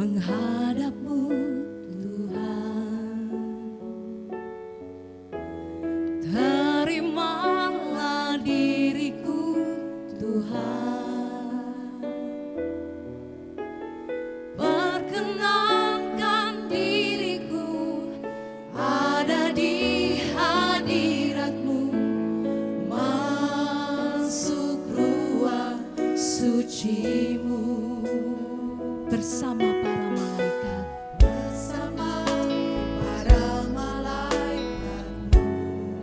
menghadap-Mu Tuhan. Terimalah diriku Tuhan, perkenankan diriku ada di hadirat-Mu, masuk ruang suci-Mu bersama para malaikat, bersama para malaikat-Mu.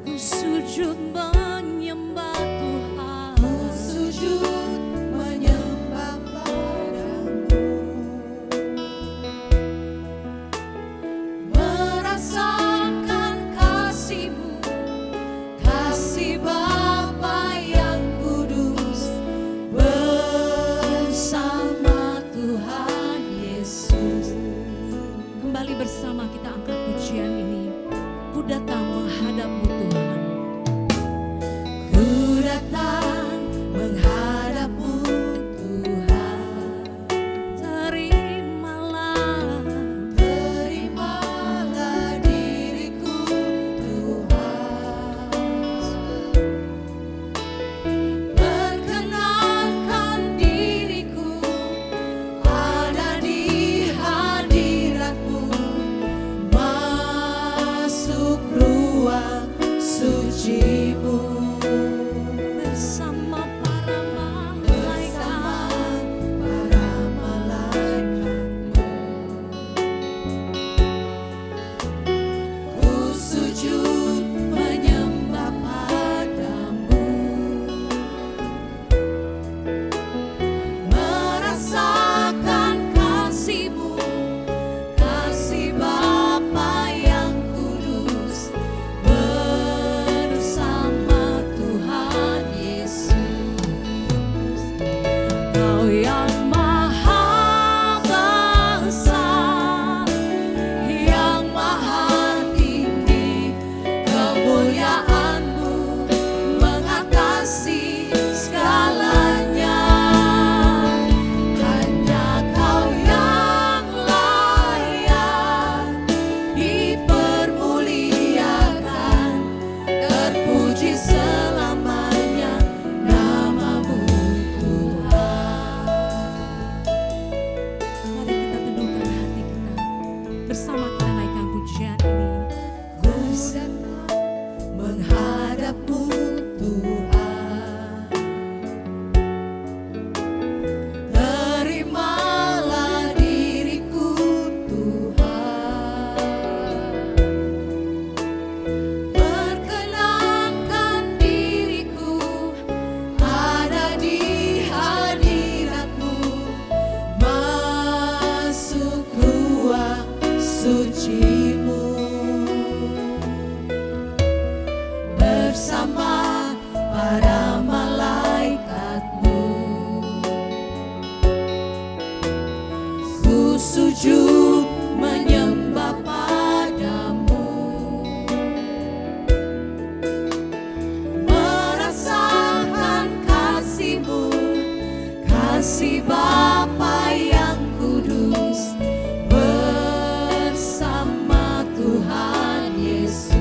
Ku sujud menyembah Tuhan, ku sujud menyembah padamu, merasakan kasih-Mu, kasih Bapa yang kudus bersama Tuhan Yesus. Kembali bersama kita angkat pujian ini. Ku datang menghadap-Mu Tuhan, ku datang menghadap-Mu Tuhan. Terimalah, terimalah diriku Tuhan, perkenankan diriku ada di hadirat-Mu, masuk ruang suci-Mu bersama para malaikat, para malaikat-Mu. Ku sujud menyembah padamu, merasakan kasih-Mu, kasih Bapa yang kudus bersama Tuhan Yesus. Kau yang maha besar, yang maha tinggi, kemuliaan-Mu mengatasi segalanya. Hanya Kau yang layak dipermuliakan, terpuji selamanya nama-Mu Tuhan. Mari kita teduhkan hati kita, bersama kita naikkan pujian ini. Ku datang menghadap-Mu Tuhan, terimalah diriku Tuhan, perkenankan diriku ada di hadirat-Mu, masuk ruang suci-Mu bersama para malaikat-Mu. Ku sujud menyembah padamu, merasakan kasih-Mu, kasih Bapa yang kudus bersama Tuhan Yesus.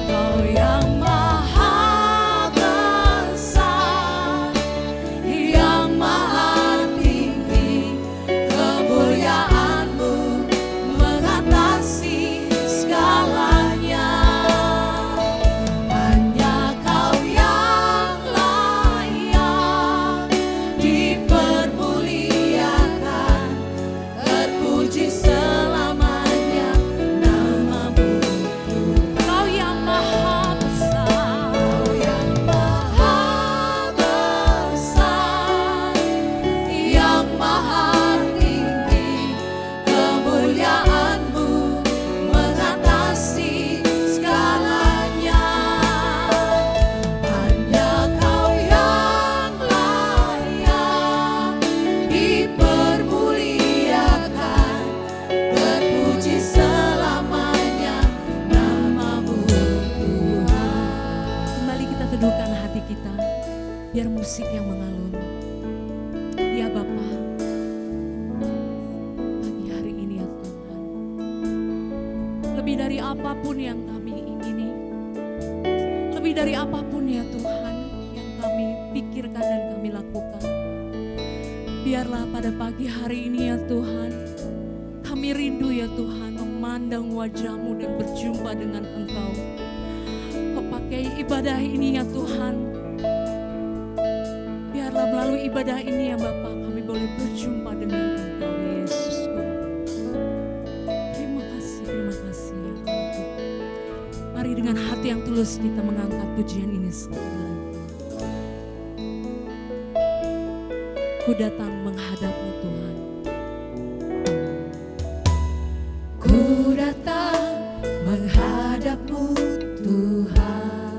Kau yang maha besar, yang maha tinggi, kemuliaan-Mu mengatasi segalanya. Hanya Kau yang layak dipermuliakan, apapun yang kami ingini, lebih dari apapun ya Tuhan yang kami pikirkan dan kami lakukan. Biarlah pada pagi hari ini ya Tuhan, kami rindu ya Tuhan memandang wajah-Mu dan berjumpa dengan Engkau. Pakai ibadah ini ya Tuhan, biarlah melalui ibadah ini ya Bapa, kami boleh berjumpa dengan Engkau Yesusku. Terima kasih ya Tuhan. Mari dengan hati yang tulus kita mengangkat pujian ini sekali. Ku datang menghadap-Mu Tuhan. Ku datang menghadap-Mu Tuhan.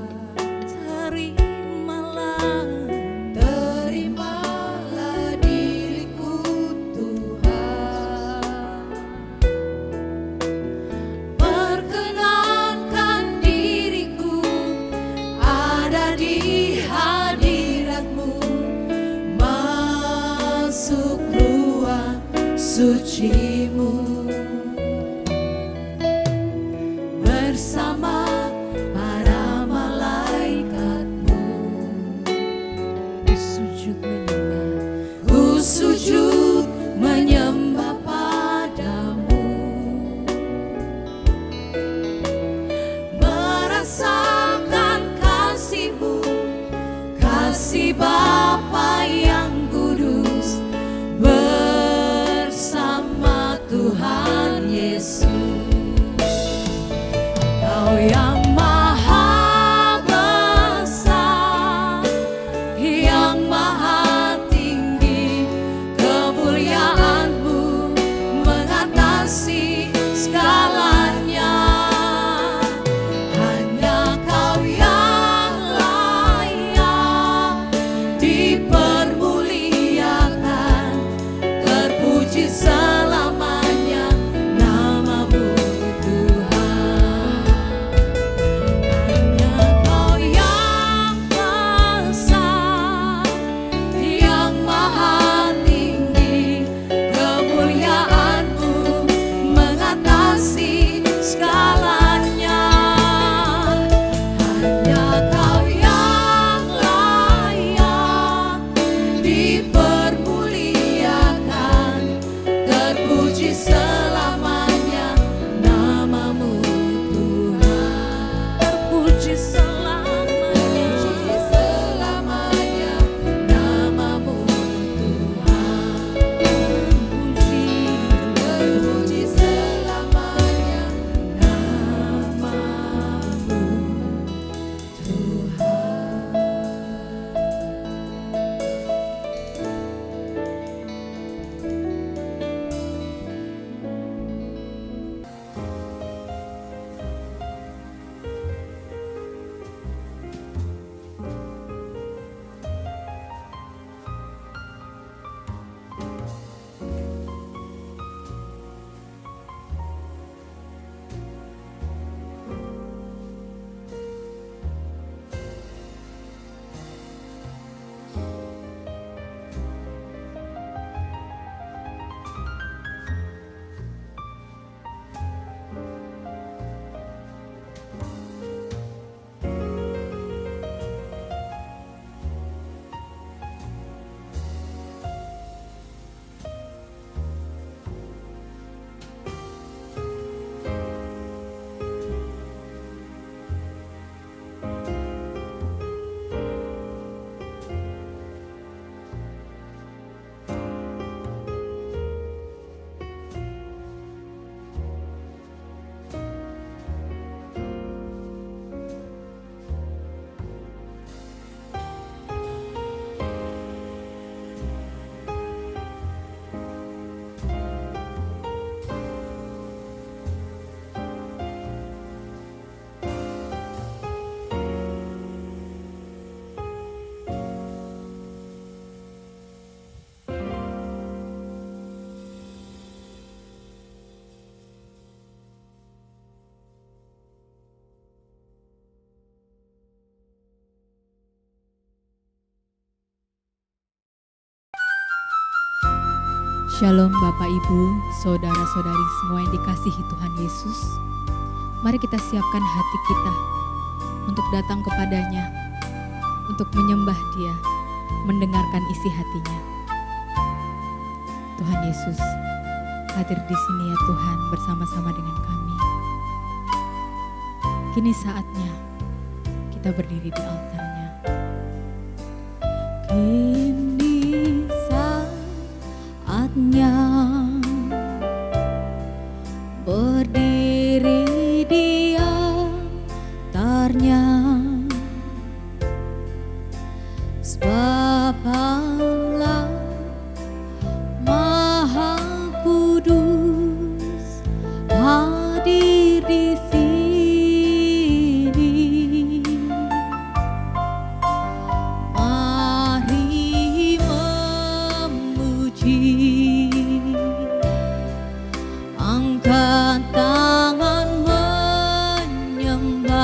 Terimalah diriku Tuhan. Perkenankan diriku ada di hadirat-Mu, masuk ruang suci-Mu bersama para malaikat-Mu. Ku sujud menyembah padamu, merasakan kasih-Mu, kasih Bapa yang kudus bersama Tuhan Yesus. Kau yang maha besar, yang maha tinggi, kemuliaan-Mu mengatasi segalanya. Hanya Kau yang layak dipermuliakan, terpuji selamanya nama-Mu Tuhan. Hanya Kau yang besar, yang maha tinggi, kemuliaan-Mu mengatasi segalanya. Hanya Kau yang layak dipermuliakan, terpuji selamanya nama-Mu Tuhan. Terpuji selamanya nama-Mu Tuhan. Terpuji selamanya nama-Mu Shalom Bapak Ibu, Saudara-saudari semua yang dikasihi Tuhan Yesus. Mari kita siapkan hati kita untuk datang kepadanya, untuk menyembah Dia, mendengarkan isi hatinya. Tuhan Yesus hadir di sini ya Tuhan, bersama-sama dengan kami. Kini saatnya kita berdiri di altarnya. Kini saatnya berdiri di altarnya, sebab Allah Maha Kudus hadir di sini. Mari memuji, angkat tangan menyembah,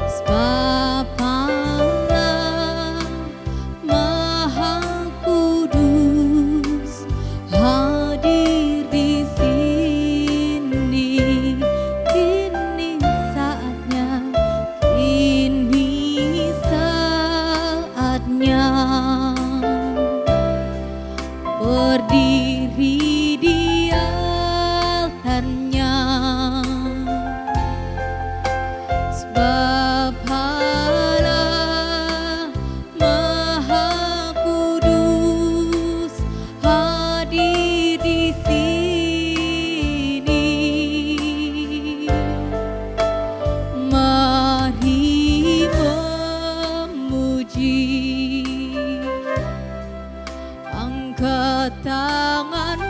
sebab Allah Maha Kudus hadir di sini. Kini saatnya, kini saatnya berdiri di altarnya, sebab Allah Maha Kudus hadir di sini. Mari memuji, angkat tangan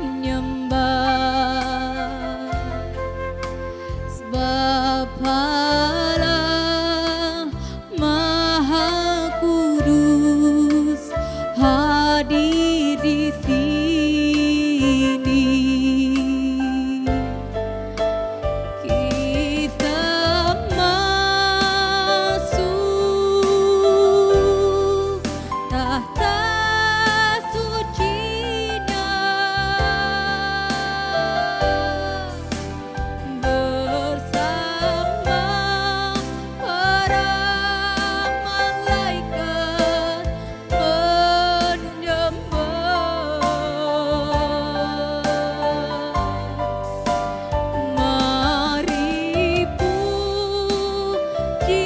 menyembah, sebab Allah Maha Kudus hadir di sini. Kita masuk tahta sucinya, bersama para malaikat menyembah. Mari puji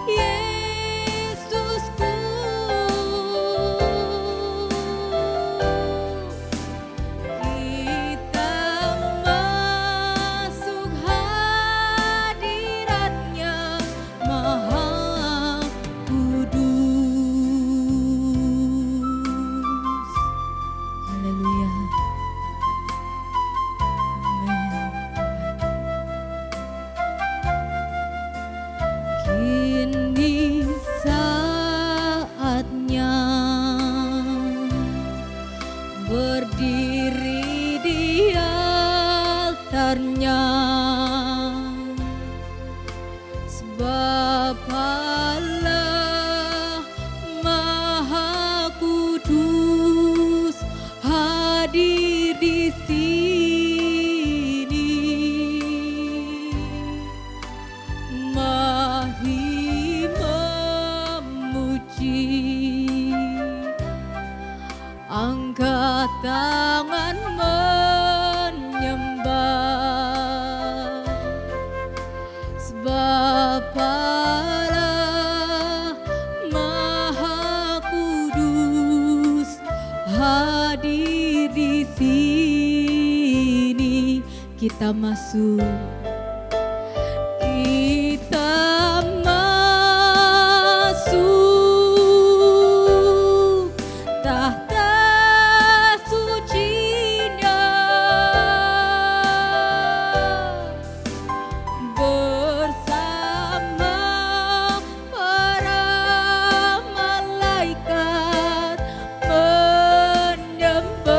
Yesusku, kita masuk hadiratnya Maha Kudus. Haleluya. Amin. Kini saatnya berdiri di altarnya, sebab Allah Maha Kudus hadir di sini. Mari memuji, angkat tangan menyembah, sebab Allah Maha Kudus hadir di sini. Kita masuk, kita masuk tahta sucinya, bersama para malaikat menyembah.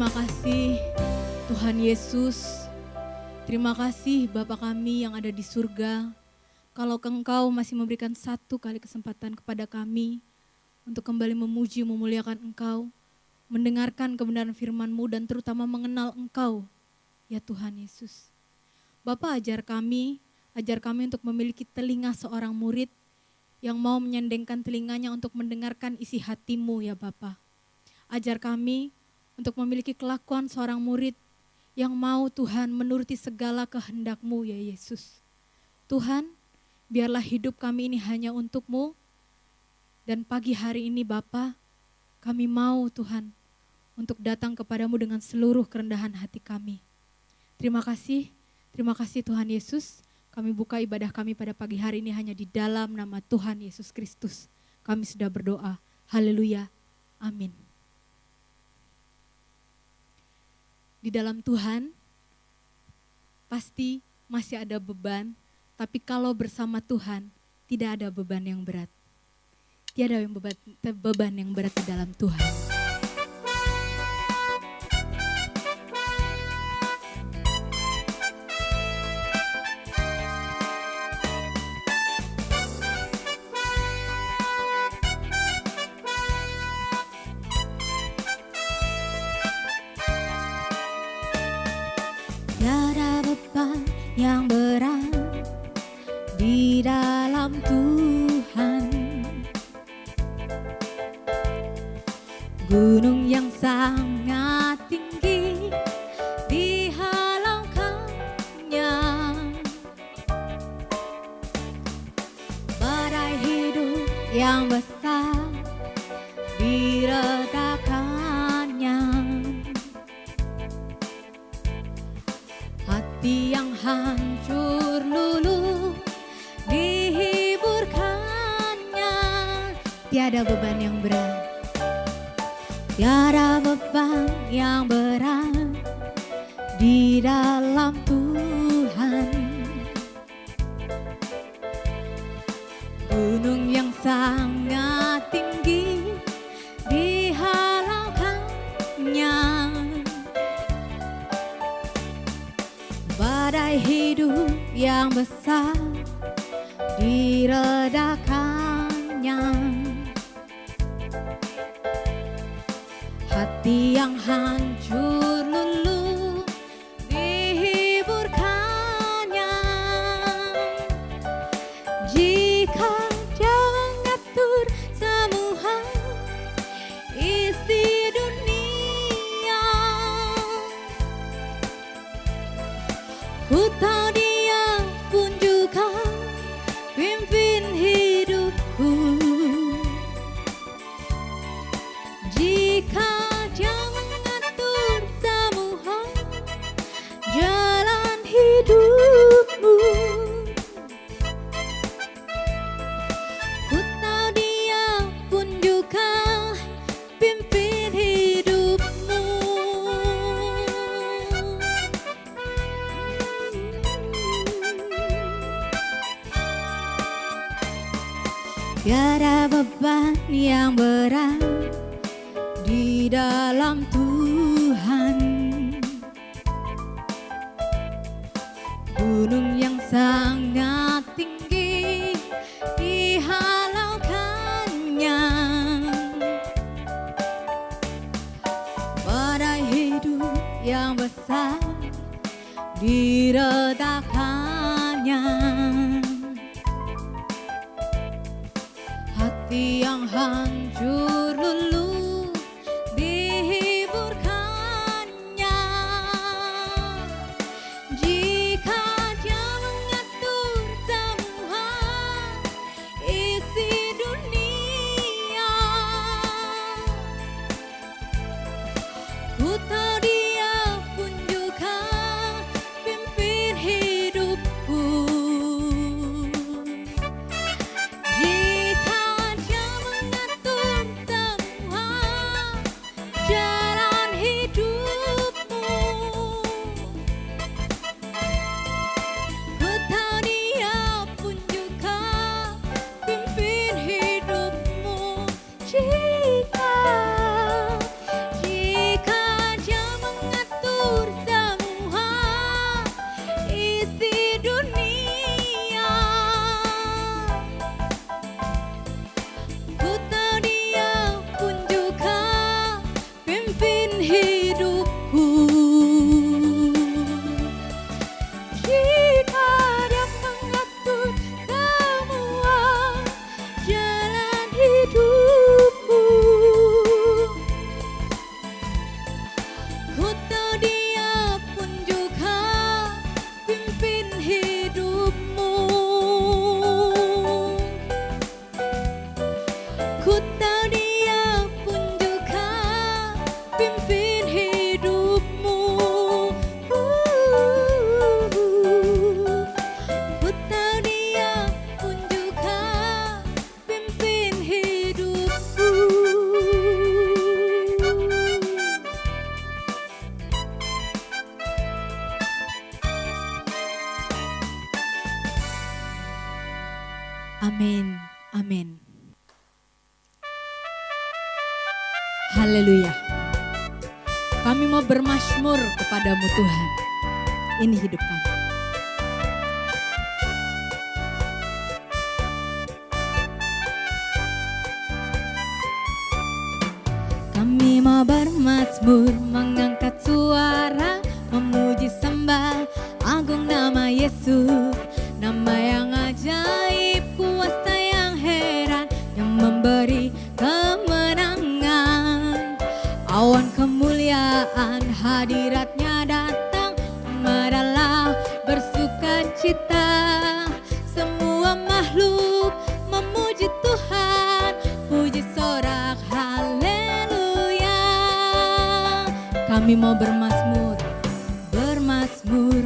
Terima kasih Tuhan Yesus. Terima kasih Bapa kami yang ada di surga. Kalau Engkau masih memberikan satu kali kesempatan kepada kami untuk kembali memuji, memuliakan Engkau, mendengarkan kebenaran firman-Mu dan terutama mengenal Engkau, ya Tuhan Yesus. Bapa ajar kami untuk memiliki telinga seorang murid yang mau menyendengkan telinganya untuk mendengarkan isi hati-Mu ya Bapa. Ajar kami untuk memiliki kelakuan seorang murid yang mau Tuhan menuruti segala kehendak-Mu ya Yesus. Tuhan, biarlah hidup kami ini hanya untuk-Mu. Dan pagi hari ini Bapa, kami mau Tuhan untuk datang kepadamu dengan seluruh kerendahan hati kami. Terima kasih Tuhan Yesus. Kami buka ibadah kami pada pagi hari ini hanya di dalam nama Tuhan Yesus Kristus. Kami sudah berdoa. Haleluya. Amin. Di dalam Tuhan pasti masih ada beban, tapi kalau bersama Tuhan tidak ada beban yang berat. Tiada beban yang berat di dalam Tuhan. Tiada beban yang berat di dalam Tuhan. Gunung yang sangat tinggi dihalaukannya. Badai hidup yang besar diredakannya. Hati yang hancur luluh dihiburkannya. Tiada beban yang berat, tiada beban yang berat di dalam Tuhan. Gunung yang sangat tinggi dihalaukannya. Badai hidup yang besar diredakannya. Hati yang hancur luluh dihiburkannya. Jika Dia mengatur semua isi dunia, ku tahu Dia pun juga pimpin hidupku. Jika Dia mengatur semua jalan hidupmu, ku tahu Dia pun juga pimpin hidupmu. Tiada beban yang berat di dalam Tuhan. Gunung yang sangat tinggi dihalaukannya. Badai hidup yang besar diredakannya. Hati yang hancur luluh dihiburkannya. Jika Dia mengatur semua isi dunia, ku tahu Dia pun juga pimpin hidupku. Jika Dia mengatur hidupmu. Ku tahu Dia pun juga pimpin hidupmu. Ku tahu Dia pun juga pimpin hidupku. Amin, amin. Haleluya. Kami mau bermazmur kepadamu Tuhan. Ini hidup kami. Kami mau bermazmur, mengangkat suara, memuji sembah agung nama Yesus. Nama yang ajaib, kuasa yang heran, yang memberi kemenangan. Awan kemuliaan hadiratnya datang, meralah bersuka cita. Semua makhluk memuji Tuhan, puji sorak haleluya. Kami mau bermazmur,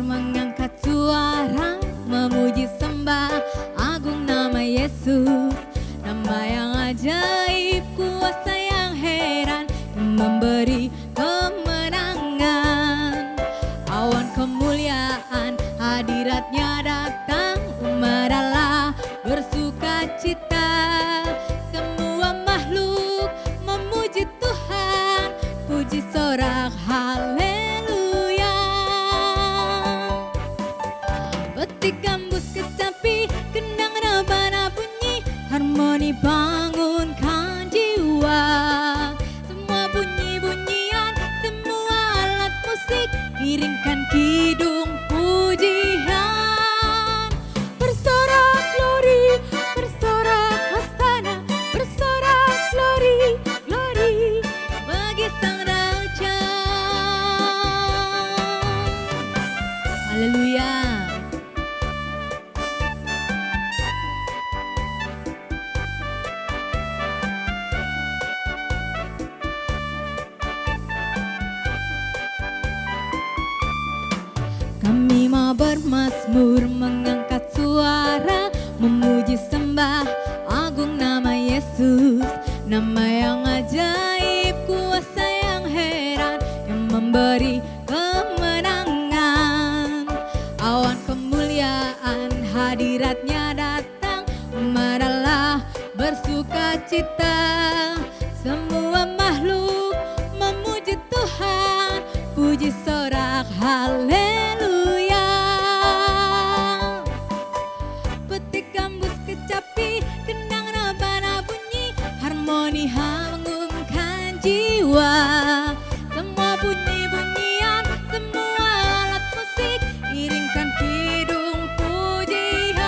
mengangkat suara, memuji sembah agung nama Yesus. Nama yang ajaib, kuasa yang heran, yang memberi kemenangan. Awan kemuliaan hadiratnya datang, umat Allah bersuka cita. Semua makhluk memuji Tuhan, puji sorak haleluya. Petik gambus kecapi, kendang rebana bunyi, harmoni bangunkan jiwa. Semua bunyi-bunyian, semua alat musik, iringkan kidung pujian. Bersorak glory, bersorak hosana, bersorak glory, glory bagi Sang Raja. Haleluya. Kami mau bermazmur, mengangkat suara, memuji sembah agung nama Yesus. Nama yang ajaib, kuasa yang heran, yang memberi kemenangan. Awan kemuliaan hadiratnya datang, umat Allah bersuka cita. Semua makhluk memuji Tuhan, puji sorak haleluya. Petik gambus kecapi, kendang rebana bunyi, harmoni hanggungkan jiwa. Semua bunyi-bunyian, semua alat musik, iringkan kidung pujian.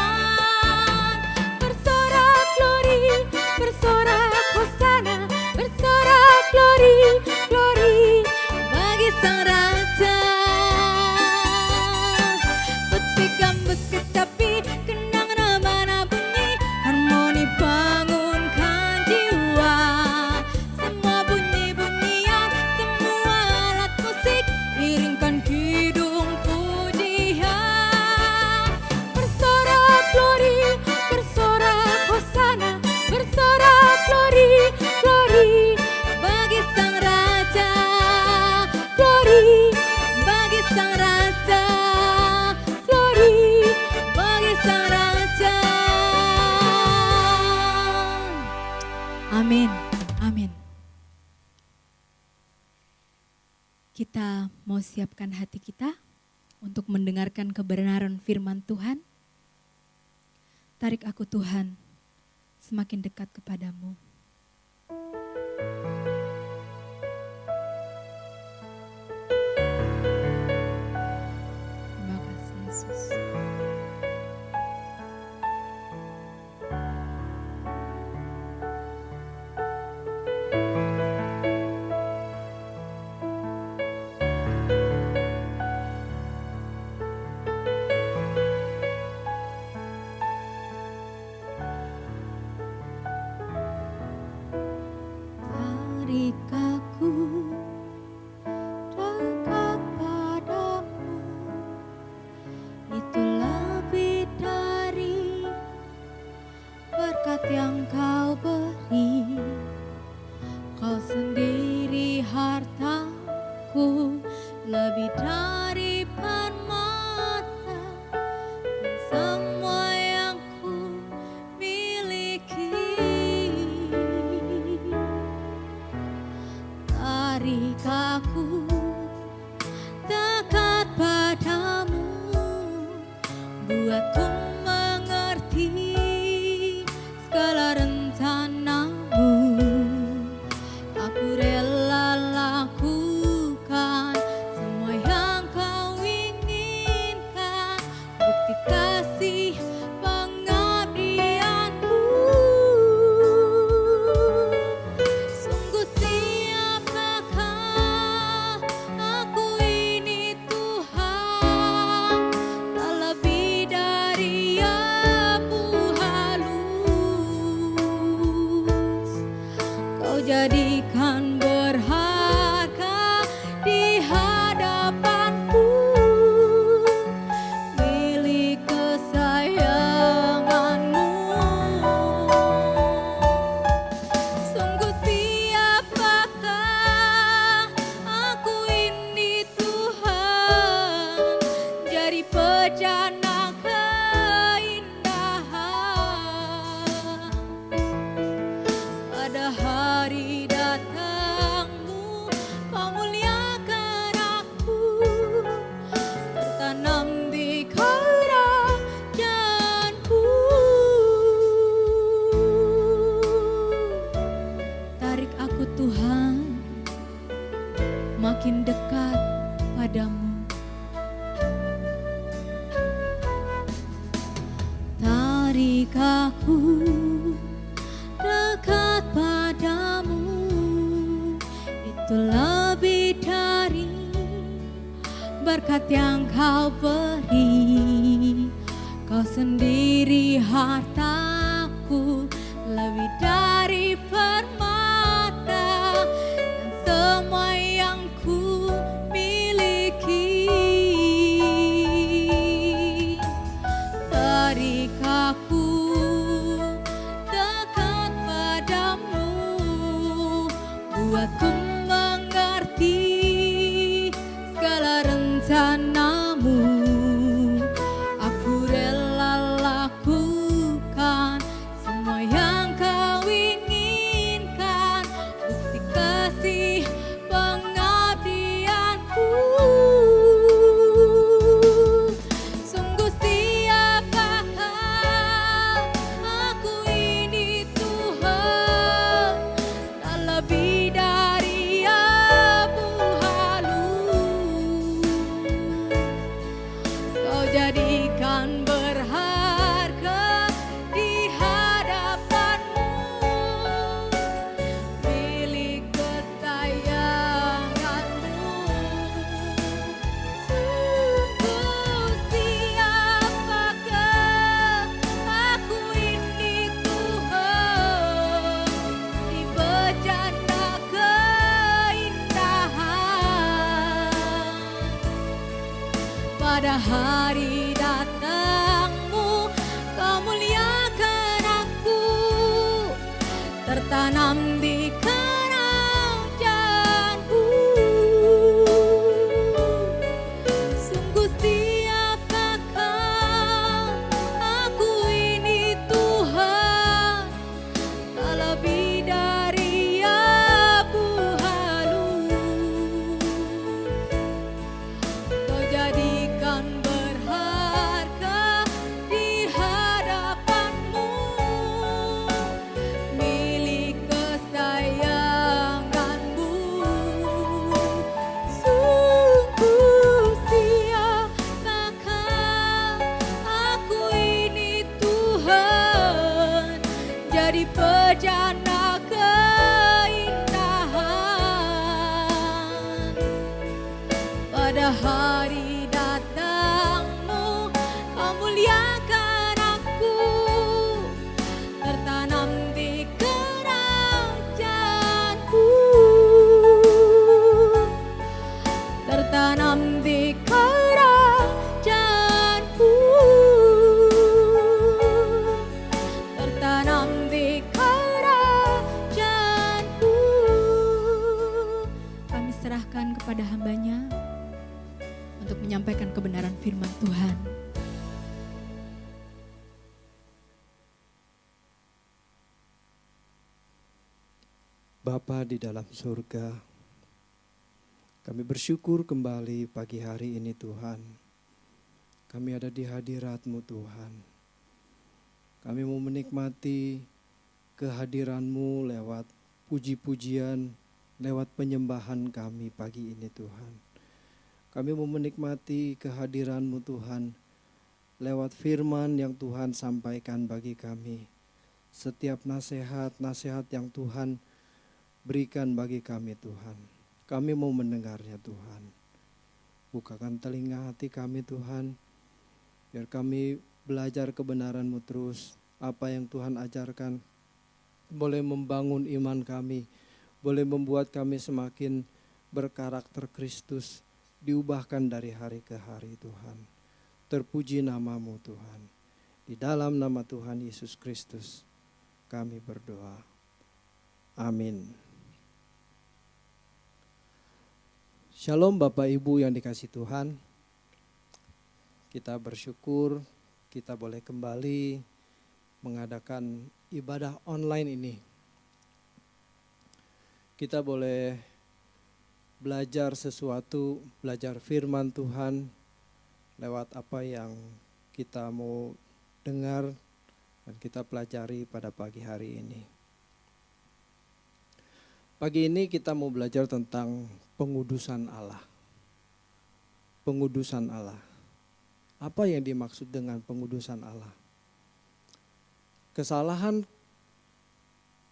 Bersorak glory, bersorak hosana, bersorak glory, glory bagi Sang Raja. Petik gambus kecapi, kendang rebana bunyi, harmoni bangunkan jiwa. Semua bunyi-bunyian, semua alat musik, iringkan kidung pujian. Bersorak glory, bersorak hosana, bersorak glory, glory bagi Sang Raja. Glory bagi Sang Raja, glory bagi Sang Raja. Amin, amin. Kita mau siapkan hati kita untuk mendengarkan kebenaran firman Tuhan. Tarik aku Tuhan, semakin dekat kepadamu. Terima kasih Yesus. yang kau beri, kau sendiri hartaku, lebih dari permata dan semua yang ku miliki. Tarik aku dekat padamu, buatku mengerti segala rencanamu. Aku rela lakukan semua yang kau inginkan, bukti kasih pengabdianku. Sungguh siapakah aku ini Tuhan, tak lebih dari abu halus. Kau jadikan berharga di hadapanku, milik kesayanganmu. Sungguh siapakah aku ini Tuhan, jadi bejana keindahan. Pada hari datangmu kau muliakan aku, tertanam di kerajaanku. Tarik aku Tuhan makin dekat padamu. Tarik aku dekat padamu, itu lebih dari berkat yang kau beri. Kau sendiri hartaku, lebih dari permata dan semua yang ku miliki. Tarik aku dekat padamu, buatku mengerti segala rencanamu. Aku rela lakukan semua yang kau inginkan, bukti kasih pengabdianku. Sungguh siapakah aku ini Tuhan, tak lebih dari abu halus. Kau jadikan berharga di hadapanmu, milik kesayanganmu. Sungguh siapakah aku ini Tuhan, di bejana keindahan. Pada hari datangmu kau muliakan aku, tertanam di kerajaanku. Sungguh siapakah aku ini Tuhan, tak lebih dari abu halus. Kau jadikan berharga di hadapanmu, milik kesayanganmu. Sungguh siapakah aku ini Tuhan, jadi bejana keindahan. Pada hari datangmu kau muliakan aku, tertanam di kerajaanku. Tertanam di kerajaanku, tertanam di Bapa di dalam surga, kami bersyukur kembali pagi hari ini Tuhan. Kami ada di hadirat-Mu Tuhan. Kami mau menikmati kehadiran-Mu lewat puji-pujian, lewat penyembahan kami pagi ini Tuhan. Kami mau menikmati kehadiran-Mu Tuhan, lewat firman yang Tuhan sampaikan bagi kami. Setiap nasihat-nasihat yang Tuhan berikan bagi kami Tuhan. Kami mau mendengarnya Tuhan. Bukakan telinga hati kami Tuhan, biar kami belajar kebenaran-Mu terus. Apa yang Tuhan ajarkan boleh membangun iman kami, boleh membuat kami semakin berkarakter Kristus, diubahkan dari hari ke hari Tuhan. Terpuji nama-Mu Tuhan. Di dalam nama Tuhan Yesus Kristus kami berdoa. Amin. Shalom Bapak Ibu yang dikasihi Tuhan. Kita bersyukur kita boleh kembali mengadakan ibadah online ini. Kita boleh belajar sesuatu, belajar firman Tuhan lewat apa yang kita mau dengar dan kita pelajari pada pagi hari ini. Pagi ini kita mau belajar tentang pengudusan Allah. Pengudusan Allah. Apa yang dimaksud dengan pengudusan Allah? Kesalahan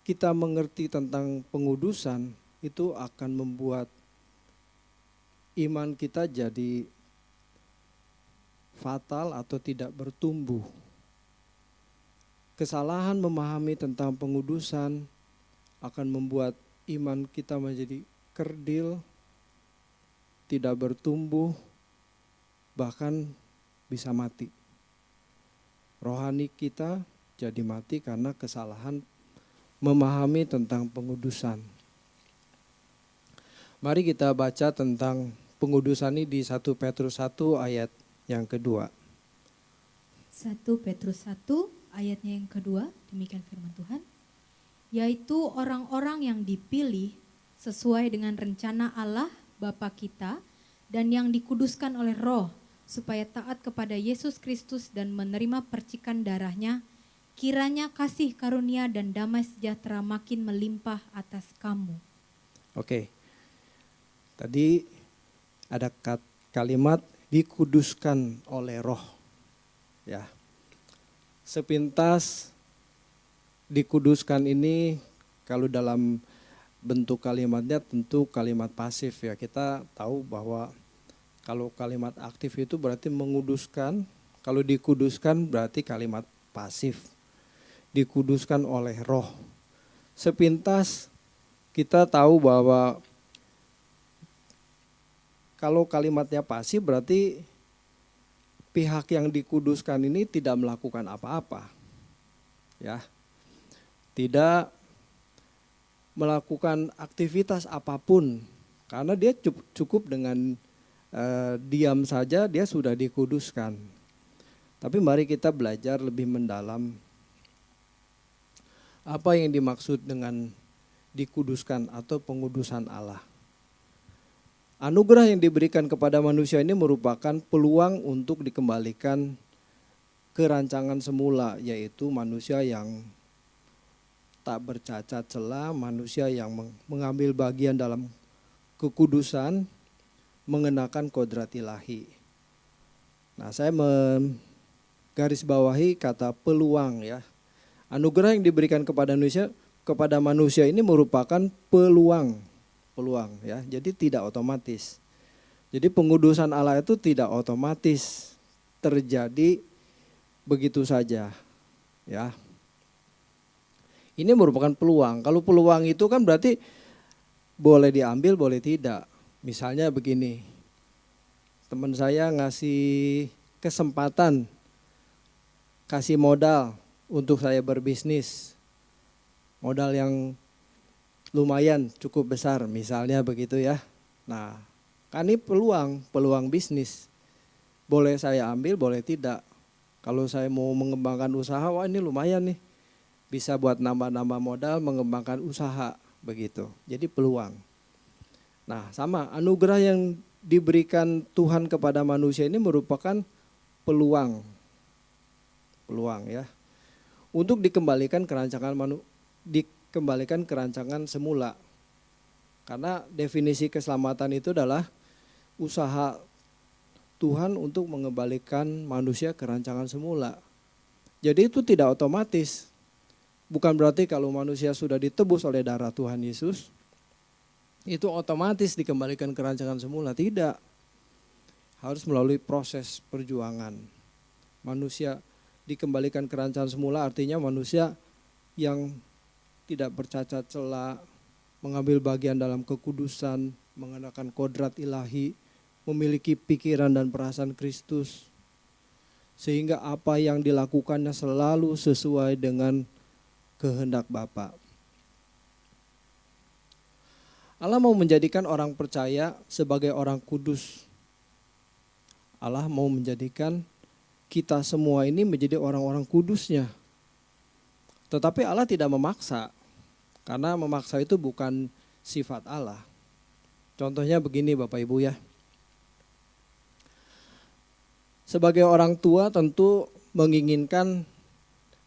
kita mengerti tentang pengudusan itu akan membuat iman kita jadi fatal atau tidak bertumbuh. Kesalahan memahami tentang pengudusan akan membuat iman kita menjadi kerdil, tidak bertumbuh, bahkan bisa mati. Rohani kita jadi mati karena kesalahan memahami tentang pengudusan. Mari kita baca tentang pengudusan ini di 1 Petrus 1 ayat yang kedua. 1 Petrus 1 ayatnya yang kedua, demikian firman Tuhan. Yaitu orang-orang yang dipilih sesuai dengan rencana Allah Bapa kita dan yang dikuduskan oleh Roh supaya taat kepada Yesus Kristus dan menerima percikan darahnya, kiranya kasih karunia dan damai sejahtera makin melimpah atas kamu. Oke, tadi ada kalimat dikuduskan oleh Roh, ya. Sepintas dikuduskan ini kalau dalam bentuk kalimatnya tentu kalimat pasif ya. Kita tahu bahwa kalau kalimat aktif itu berarti menguduskan, kalau dikuduskan berarti kalimat pasif. Dikuduskan oleh Roh. Sepintas kita tahu bahwa kalau kalimatnya pasif berarti pihak yang dikuduskan ini tidak melakukan apa-apa. Ya. Tidak melakukan aktivitas apapun karena dia cukup dengan diam saja dia sudah dikuduskan. Tapi mari kita belajar lebih mendalam apa yang dimaksud dengan dikuduskan atau pengudusan Allah. Anugerah yang diberikan kepada manusia ini merupakan peluang untuk dikembalikan ke rancangan semula, yaitu manusia yang tak bercacat celah, manusia yang mengambil bagian dalam kekudusan, mengenakan kodrat ilahi. Nah, saya menggarisbawahi kata peluang ya. Anugerah yang diberikan kepada manusia ini merupakan peluang ya. Jadi tidak otomatis. Jadi pengudusan Allah itu tidak otomatis terjadi begitu saja ya. Ini merupakan peluang. Kalau peluang itu kan berarti boleh diambil, boleh tidak. Misalnya begini, teman saya ngasih kesempatan, kasih modal untuk saya berbisnis. Modal yang lumayan cukup besar misalnya begitu ya. Nah, kan ini peluang bisnis. Boleh saya ambil, boleh tidak. Kalau saya mau mengembangkan usaha, wah ini lumayan nih. Bisa buat nambah-nambah modal, mengembangkan usaha. begitu. Jadi peluang. Nah, sama anugerah yang diberikan Tuhan kepada manusia ini merupakan peluang. Peluang ya. Untuk dikembalikan ke rancangan semula. Karena definisi keselamatan itu adalah usaha Tuhan untuk mengembalikan manusia ke rancangan semula. Jadi itu tidak otomatis. Bukan berarti kalau manusia sudah ditebus oleh darah Tuhan Yesus, itu otomatis dikembalikan ke rancangan semula. Tidak. Harus melalui proses perjuangan. Manusia dikembalikan ke rancangan semula artinya manusia yang tidak bercacat celah, mengambil bagian dalam kekudusan, mengenakan kodrat ilahi, memiliki pikiran dan perasaan Kristus. Sehingga apa yang dilakukannya selalu sesuai dengan kehendak Bapa. Allah mau menjadikan orang percaya sebagai orang kudus. Allah mau menjadikan kita semua ini menjadi orang-orang kudusnya. Tetapi Allah tidak memaksa. Karena memaksa itu bukan sifat Allah. Contohnya begini Bapak Ibu ya. Sebagai orang tua tentu menginginkan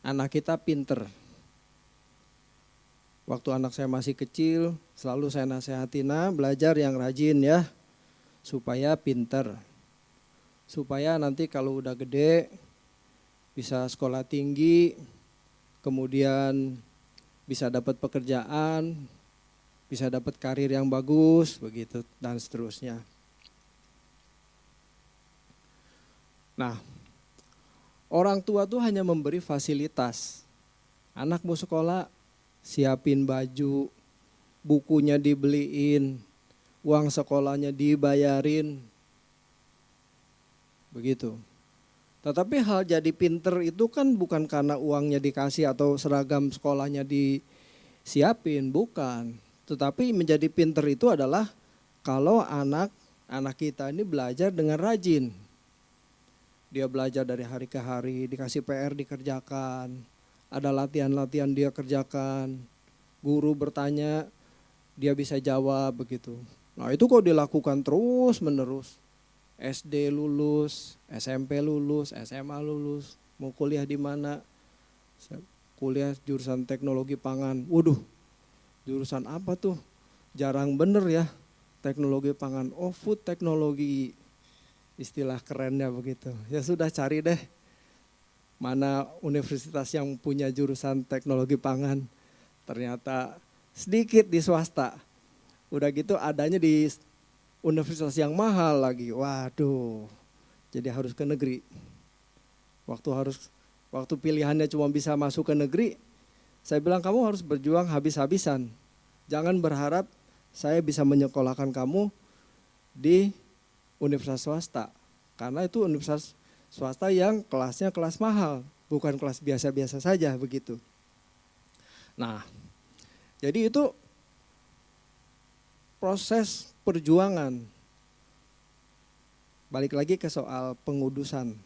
anak kita pinter. Waktu anak saya masih kecil, selalu saya nasihati, belajar yang rajin ya, supaya pinter. Supaya nanti kalau udah gede, bisa sekolah tinggi, kemudian bisa dapat pekerjaan, bisa dapat karir yang bagus, begitu dan seterusnya. Nah, orang tua tuh hanya memberi fasilitas. Anak mau sekolah, siapin baju, bukunya dibeliin, uang sekolahnya dibayarin. Begitu. Tetapi hal jadi pinter itu kan bukan karena uangnya dikasih atau seragam sekolahnya disiapin, bukan. Tetapi menjadi pinter itu adalah kalau anak kita ini belajar dengan rajin. Dia belajar dari hari ke hari, dikasih PR dikerjakan, ada latihan-latihan dia kerjakan, guru bertanya, dia bisa jawab begitu. Nah itu kok dilakukan terus menerus, SD lulus, SMP lulus, SMA lulus, mau kuliah di mana? Kuliah jurusan teknologi pangan, waduh jurusan apa tuh? Jarang bener ya, teknologi pangan, oh food teknologi. Istilah kerennya begitu. Ya sudah cari deh mana universitas yang punya jurusan teknologi pangan. Ternyata sedikit di swasta. Udah gitu adanya di universitas yang mahal lagi. Waduh. Jadi harus ke negeri. Waktu pilihannya cuma bisa masuk ke negeri, saya bilang kamu harus berjuang habis-habisan. Jangan berharap saya bisa menyekolahkan kamu di universitas swasta, karena itu universitas swasta yang kelasnya kelas mahal, bukan kelas biasa-biasa saja begitu. Nah, jadi itu proses perjuangan. Balik lagi ke soal pengudusan,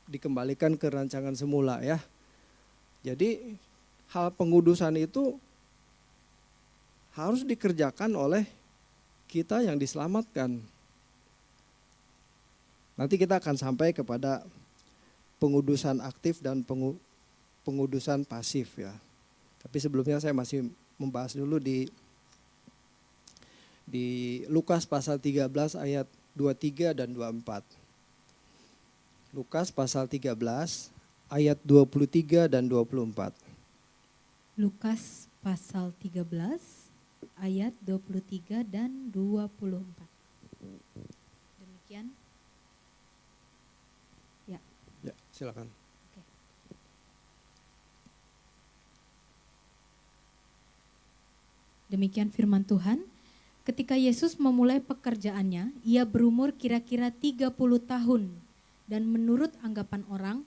dikembalikan ke rancangan semula ya. Jadi hal pengudusan itu harus dikerjakan oleh kita yang diselamatkan. Nanti kita akan sampai kepada pengudusan aktif dan pengudusan pasif ya. Tapi sebelumnya saya masih membahas dulu di Lukas pasal 13 ayat 23 dan 24. Lukas pasal 13 ayat 23 dan 24. Lukas pasal 13 ayat 23 dan 24. Demikian. Ya, silakan. Demikian firman Tuhan. Ketika Yesus memulai pekerjaannya, ia berumur kira-kira 30 tahun. Dan menurut anggapan orang,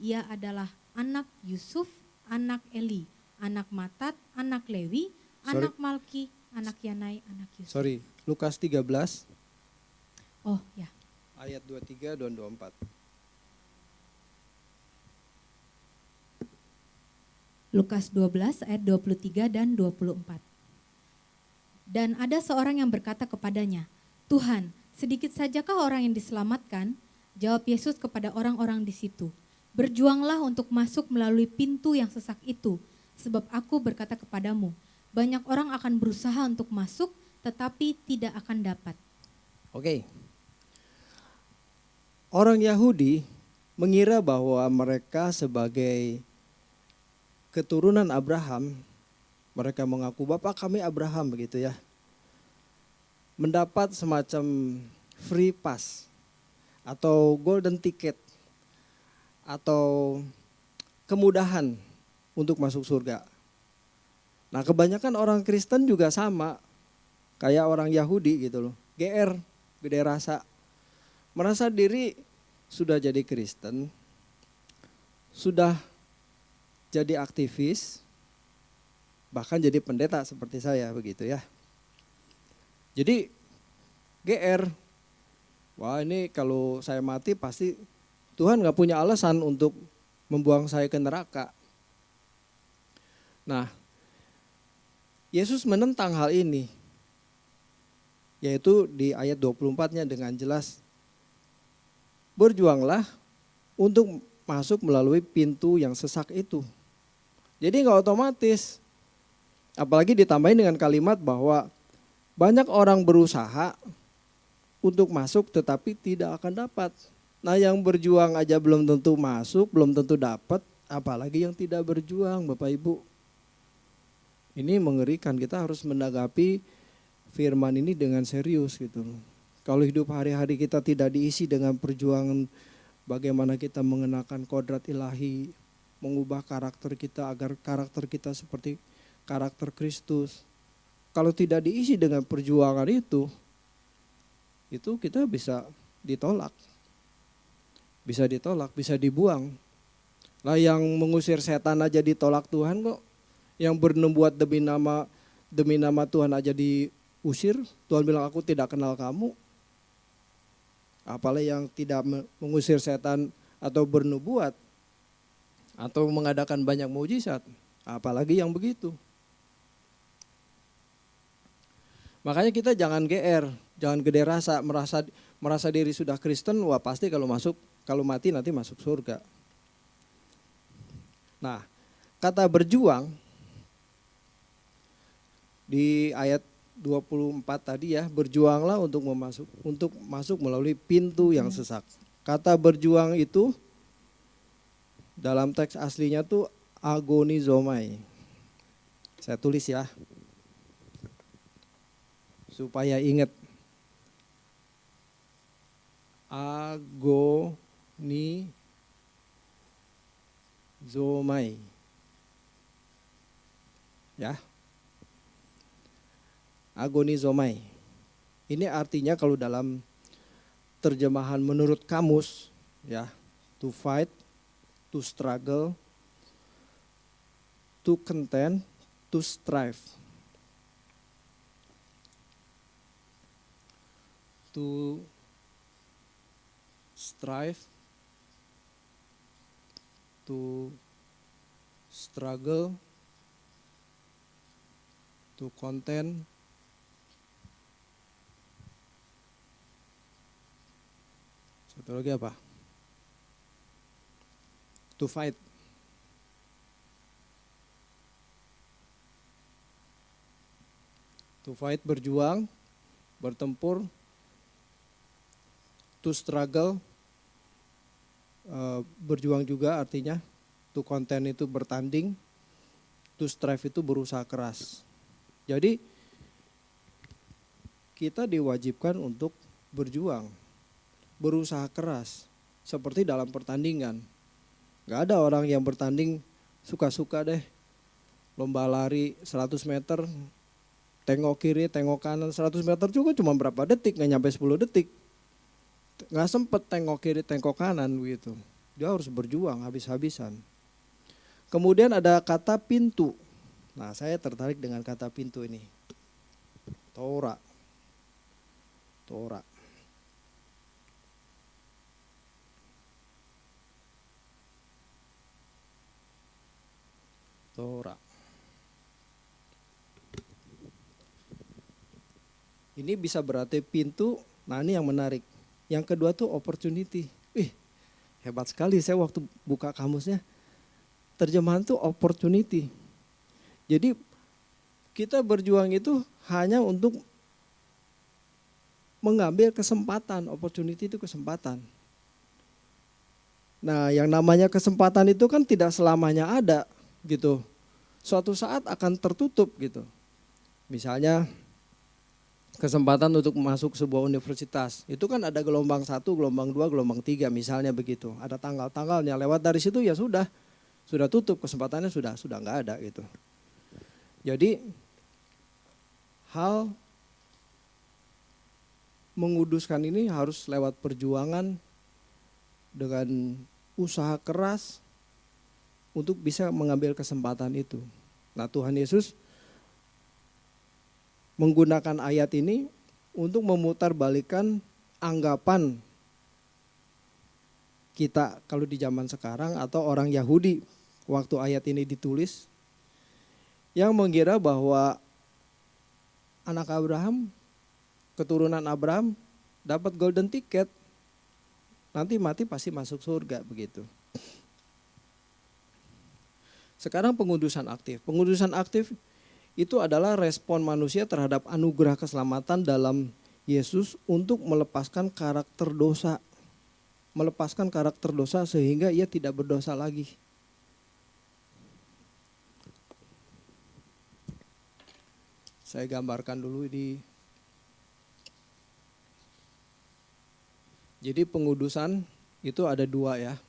ia adalah anak Yusuf, anak Eli, anak Matat, anak Lewi, anak Malki, anak Yanai, anak Yusuf. Lukas 13. Oh ya. Ayat 23 dan 24. Lukas 12 ayat 23 dan 24. Dan ada seorang yang berkata kepadanya, "Tuhan, sedikit sajakah orang yang diselamatkan?" Jawab Yesus kepada orang-orang di situ, "Berjuanglah untuk masuk melalui pintu yang sesak itu, sebab aku berkata kepadamu, banyak orang akan berusaha untuk masuk, tetapi tidak akan dapat." Oke. Orang Yahudi mengira bahwa mereka sebagai keturunan Abraham, mereka mengaku Bapak kami Abraham begitu ya, mendapat semacam free pass atau golden ticket atau kemudahan untuk masuk surga. Nah, kebanyakan orang Kristen juga sama kayak orang Yahudi gitu loh. GR, gede rasa. Merasa diri sudah jadi Kristen, sudah jadi aktivis, bahkan jadi pendeta seperti saya begitu ya. Jadi GR, wah ini kalau saya mati pasti Tuhan gak punya alasan untuk membuang saya ke neraka. Nah, Yesus menentang hal ini, yaitu di ayat 24-nya dengan jelas, berjuanglah untuk masuk melalui pintu yang sesak itu. Jadi gak otomatis, apalagi ditambahin dengan kalimat bahwa banyak orang berusaha untuk masuk tetapi tidak akan dapat. Nah, yang berjuang aja belum tentu masuk, belum tentu dapat, apalagi yang tidak berjuang, Bapak Ibu. Ini mengerikan, kita harus menanggapi firman ini dengan serius gitu. Kalau hidup hari-hari kita tidak diisi dengan perjuangan bagaimana kita mengenakan kodrat ilahi, mengubah karakter kita agar karakter kita seperti karakter Kristus. Kalau tidak diisi dengan perjuangan itu kita bisa ditolak. Bisa ditolak, bisa dibuang. Lah yang mengusir setan aja ditolak Tuhan kok. Yang bernubuat demi nama Tuhan aja diusir. Tuhan bilang aku tidak kenal kamu. Apalagi yang tidak mengusir setan atau bernubuat atau mengadakan banyak mujizat, apalagi yang begitu. Makanya kita jangan GR, jangan gede rasa, merasa diri sudah Kristen, wah pasti kalau mati nanti masuk surga. Nah, kata berjuang di ayat 24 tadi ya, berjuanglah untuk masuk melalui pintu yang sesak. Kata berjuang itu dalam teks aslinya tuh agonizomai. Saya tulis ya, supaya ingat. Agonizomai. Ya. Agonizomai. Ini artinya kalau dalam terjemahan menurut kamus ya, to fight, to struggle, to contend, to strive. To strive, to struggle, to contend, satu lagi apa? To fight. To fight berjuang, bertempur. To struggle berjuang juga artinya. To contend itu bertanding. To strive itu berusaha keras. Jadi kita diwajibkan untuk berjuang, berusaha keras seperti dalam pertandingan. Gak ada orang yang bertanding suka-suka deh. Lomba lari 100 meter, tengok kiri, tengok kanan, 100 meter juga cuma berapa detik, gak nyampe 10 detik. Gak sempet tengok kiri, tengok kanan begitu. Dia harus berjuang habis-habisan. Kemudian ada kata pintu. Nah, saya tertarik dengan kata pintu ini. Torah. Torah. Torah. Ini bisa berarti pintu, nah ini yang menarik. Yang kedua tuh opportunity. Hebat sekali saya waktu buka kamusnya. Terjemahan tuh opportunity. Jadi kita berjuang itu hanya untuk mengambil kesempatan, opportunity itu kesempatan. Nah, yang namanya kesempatan itu kan tidak selamanya ada gitu. Suatu saat akan tertutup gitu. Misalnya kesempatan untuk masuk sebuah universitas, itu kan ada gelombang 1, gelombang 2, gelombang 3 misalnya begitu. Ada tanggal-tanggalnya, lewat dari situ ya sudah tutup, kesempatannya sudah nggak ada gitu. Jadi hal menguduskan ini harus lewat perjuangan dengan usaha keras untuk bisa mengambil kesempatan itu. Nah, Tuhan Yesus menggunakan ayat ini untuk memutarbalikkan anggapan kita kalau di zaman sekarang atau orang Yahudi waktu ayat ini ditulis, yang mengira bahwa anak Abraham, keturunan Abraham dapat golden ticket, nanti mati pasti masuk surga begitu. Sekarang pengudusan aktif. Pengudusan aktif itu adalah respon manusia terhadap anugerah keselamatan dalam Yesus untuk melepaskan karakter dosa. Melepaskan karakter dosa sehingga ia tidak berdosa lagi. Saya gambarkan dulu di. Jadi pengudusan itu ada 2 ya.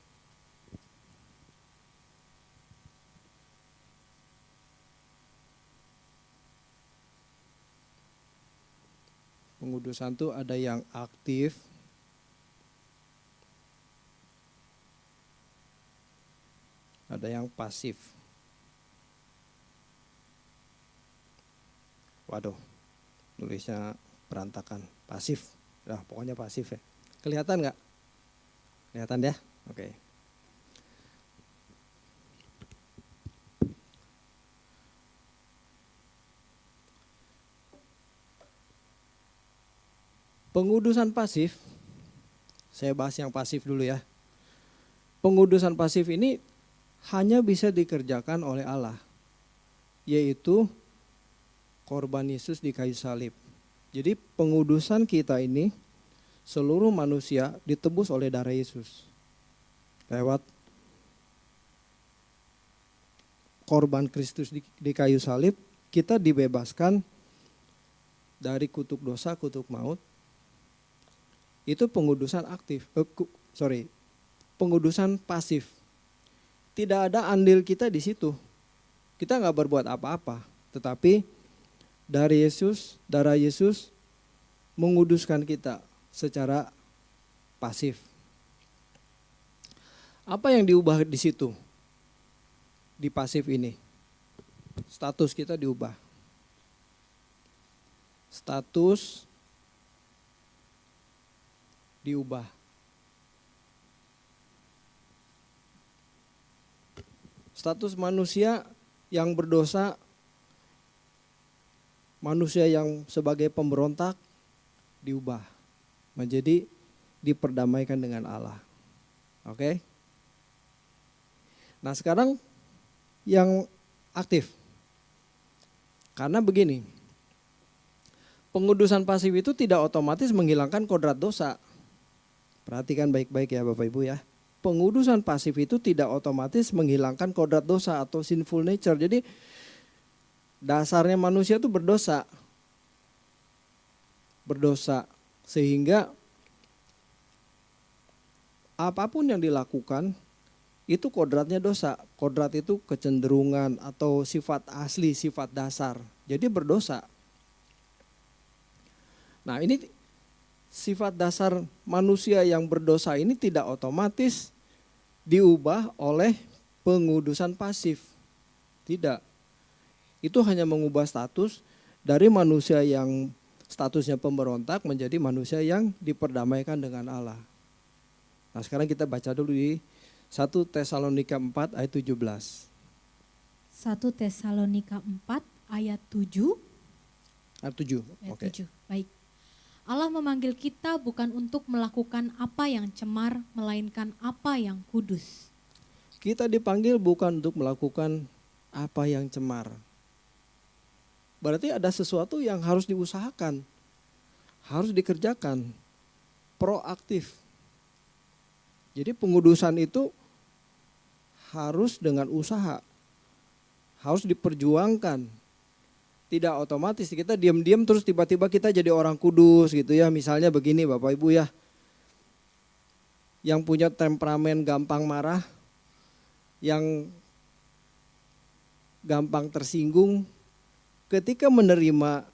Pengudusan itu ada yang aktif, ada yang pasif. Waduh, nulisnya berantakan. Pasif, nah pokoknya pasif ya. Kelihatan nggak? Kelihatan ya? Oke. Pengudusan pasif, saya bahas yang pasif dulu ya. Pengudusan pasif ini hanya bisa dikerjakan oleh Allah, yaitu korban Yesus di kayu salib. Jadi pengudusan kita ini, seluruh manusia ditebus oleh darah Yesus. Lewat korban Kristus di kayu salib, kita dibebaskan dari kutuk dosa, kutuk maut. Itu pengudusan aktif, pengudusan pasif. Tidak ada andil kita di situ. Kita nggak berbuat apa-apa, tetapi dari Yesus, darah Yesus menguduskan kita secara pasif. Apa yang diubah di situ? Di pasif ini, status kita diubah. Status diubah. Status manusia yang berdosa, manusia yang sebagai pemberontak diubah menjadi diperdamaikan dengan Allah. Oke? Nah, sekarang yang aktif. Karena begini, pengudusan pasif itu tidak otomatis menghilangkan kodrat dosa. Perhatikan baik-baik ya Bapak Ibu ya. Pengudusan pasif itu tidak otomatis menghilangkan kodrat dosa atau sinful nature. Jadi dasarnya manusia itu berdosa. Berdosa sehingga apapun yang dilakukan itu kodratnya dosa. Kodrat itu kecenderungan atau sifat asli, sifat dasar. Jadi berdosa. Nah, ini sifat dasar manusia yang berdosa ini tidak otomatis diubah oleh pengudusan pasif. Tidak. Itu hanya mengubah status dari manusia yang statusnya pemberontak menjadi manusia yang diperdamaikan dengan Allah. Nah, sekarang kita baca dulu di 1 Tesalonika 4 ayat 17. 1 Tesalonika 4 ayat 7. Ayat 7. Ayat Oke. 7. Baik. Allah memanggil kita bukan untuk melakukan apa yang cemar, melainkan apa yang kudus. Kita dipanggil bukan untuk melakukan apa yang cemar. Berarti ada sesuatu yang harus diusahakan, harus dikerjakan, proaktif. Jadi pengudusan itu harus dengan usaha, harus diperjuangkan. Tidak otomatis kita diam-diam terus tiba-tiba kita jadi orang kudus gitu ya. Misalnya begini Bapak Ibu ya, yang punya temperamen gampang marah, yang gampang tersinggung, ketika menerima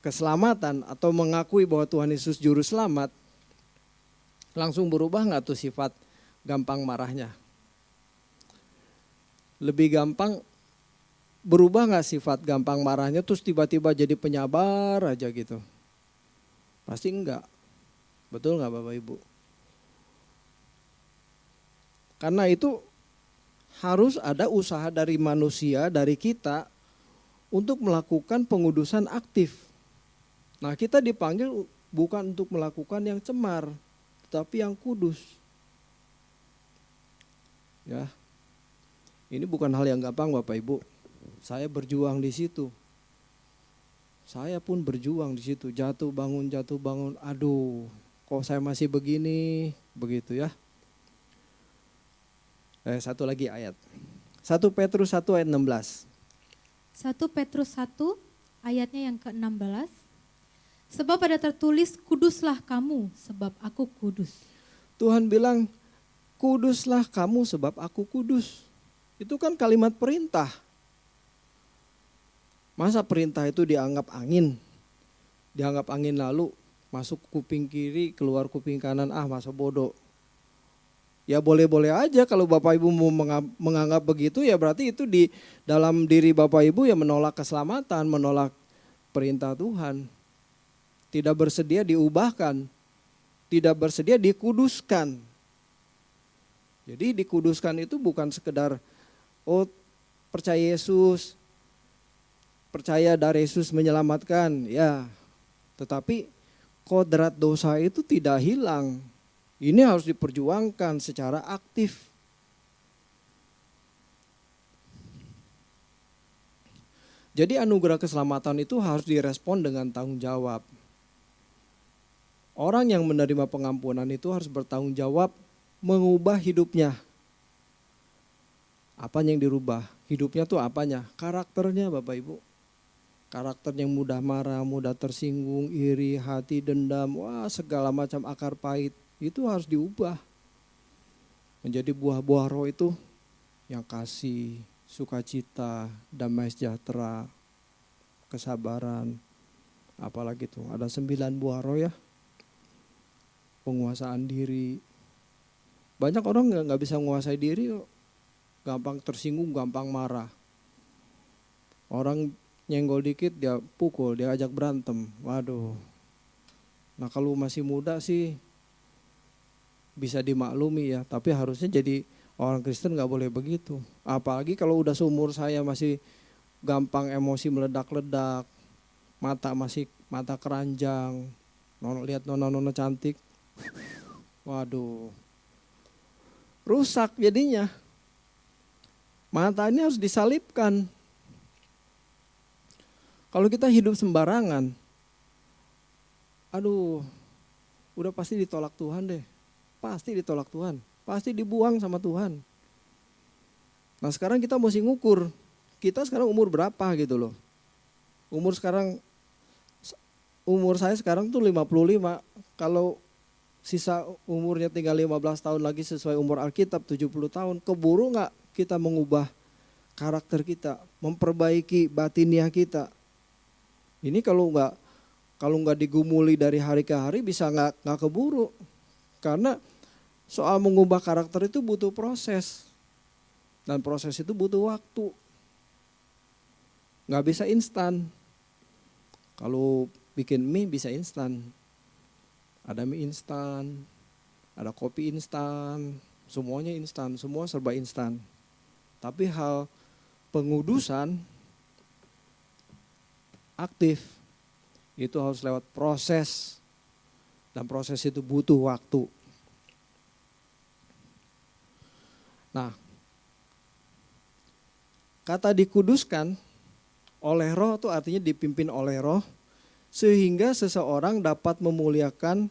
keselamatan atau mengakui bahwa Tuhan Yesus juru selamat, langsung berubah nggak tuh sifat gampang marahnya? Lebih gampang berubah nggak sifat gampang marahnya terus tiba-tiba jadi penyabar aja gitu? Pasti enggak. Betul nggak Bapak Ibu? Karena itu harus ada usaha dari manusia, dari kita untuk melakukan pengudusan aktif. Nah kita dipanggil bukan untuk melakukan yang cemar, tetapi yang kudus. Ya, ini bukan hal yang gampang Bapak Ibu. Saya berjuang di situ. Saya pun berjuang di situ. Jatuh bangun. Aduh, kok saya masih begini, begitu ya. Satu lagi ayat. 1 Petrus 1 ayat 16. 1 Petrus 1 ayatnya yang ke-16. Sebab ada tertulis, kuduslah kamu sebab aku kudus. Tuhan bilang, kuduslah kamu sebab aku kudus. Itu kan kalimat perintah. Masa perintah itu dianggap angin? Dianggap angin lalu masuk kuping kiri, keluar kuping kanan, masa bodoh. Ya boleh-boleh aja kalau Bapak Ibu mau menganggap begitu, ya berarti itu di dalam diri Bapak Ibu ya menolak keselamatan, menolak perintah Tuhan. Tidak bersedia diubahkan, tidak bersedia dikuduskan. Jadi dikuduskan itu bukan sekedar percaya Yesus, percaya dari Yesus menyelamatkan, ya. Tetapi kodrat dosa itu tidak hilang. Ini harus diperjuangkan secara aktif. Jadi anugerah keselamatan itu harus direspon dengan tanggung jawab. Orang yang menerima pengampunan itu harus bertanggung jawab mengubah hidupnya. Apa yang dirubah? Hidupnya tuh apanya? Karakternya Bapak Ibu. Karakter yang mudah marah, mudah tersinggung, iri, hati, dendam, segala macam akar pahit. Itu harus diubah. Menjadi buah-buah roh itu yang kasih, sukacita, damai sejahtera, kesabaran. Apalagi tuh ada 9 buah roh ya. Penguasaan diri. Banyak orang nggak bisa menguasai diri, gampang tersinggung, gampang marah. Orang nyenggol dikit dia pukul, dia ajak berantem. Waduh. Nah kalau masih muda sih bisa dimaklumi ya, tapi harusnya jadi orang Kristen nggak boleh begitu. Apalagi kalau udah seumur saya masih gampang emosi meledak-ledak, mata keranjang, lihat nona-nona cantik, waduh, rusak jadinya. Mata ini harus disalibkan. Kalau kita hidup sembarangan, aduh, udah pasti ditolak Tuhan deh. Pasti ditolak Tuhan, pasti dibuang sama Tuhan. Nah sekarang kita mesti ngukur, kita sekarang umur berapa gitu loh. Umur saya sekarang tuh 55, kalau sisa umurnya tinggal 15 tahun lagi sesuai umur Alkitab 70 tahun, keburu gak kita mengubah karakter kita, memperbaiki batiniah kita. Ini kalau nggak digumuli dari hari ke hari bisa nggak keburu. Karena soal mengubah karakter itu butuh proses. Dan proses itu butuh waktu. Nggak bisa instan. Kalau bikin mie bisa instan. Ada mie instan, ada kopi instan, semuanya instan, semua serba instan. Tapi hal pengudusan aktif Itu harus lewat proses. Dan proses itu butuh waktu. Nah, kata dikuduskan oleh Roh itu artinya dipimpin oleh Roh, sehingga seseorang dapat dimuliakan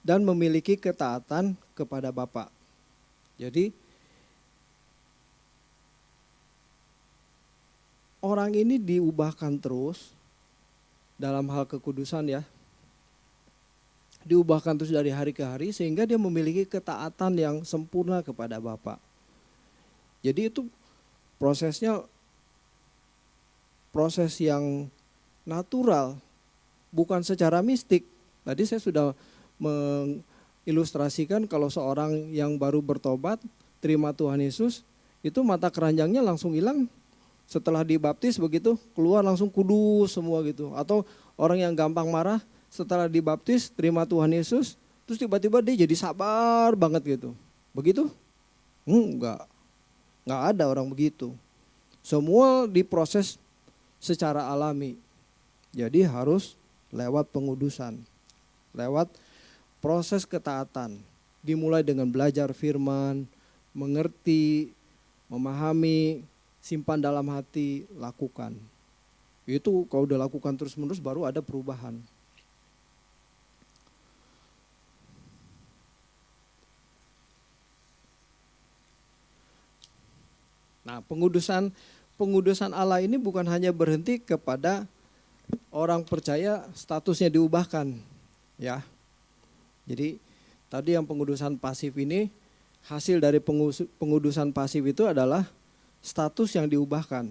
dan memiliki ketaatan kepada Bapa. Jadi orang ini diubahkan terus dalam hal kekudusan ya. Diubahkan terus dari hari ke hari sehingga dia memiliki ketaatan yang sempurna kepada Bapa. Jadi itu prosesnya proses yang natural, bukan secara mistik. Tadi saya sudah mengilustrasikan kalau seorang yang baru bertobat, terima Tuhan Yesus, itu mata keranjangnya langsung hilang. Setelah dibaptis begitu, keluar langsung kudus semua gitu. Atau orang yang gampang marah, setelah dibaptis, terima Tuhan Yesus, terus tiba-tiba dia jadi sabar banget gitu. Begitu? Enggak ada orang begitu. Semua diproses secara alami. Jadi harus lewat pengudusan, lewat proses ketaatan. Dimulai dengan belajar firman, mengerti, memahami, simpan dalam hati, lakukan. Itu kalau udah lakukan terus-menerus baru ada perubahan. Nah, pengudusan Allah ini bukan hanya berhenti kepada orang percaya statusnya diubahkan, ya. Jadi tadi yang pengudusan pasif ini, hasil dari pengudusan pasif itu adalah status yang diubahkan.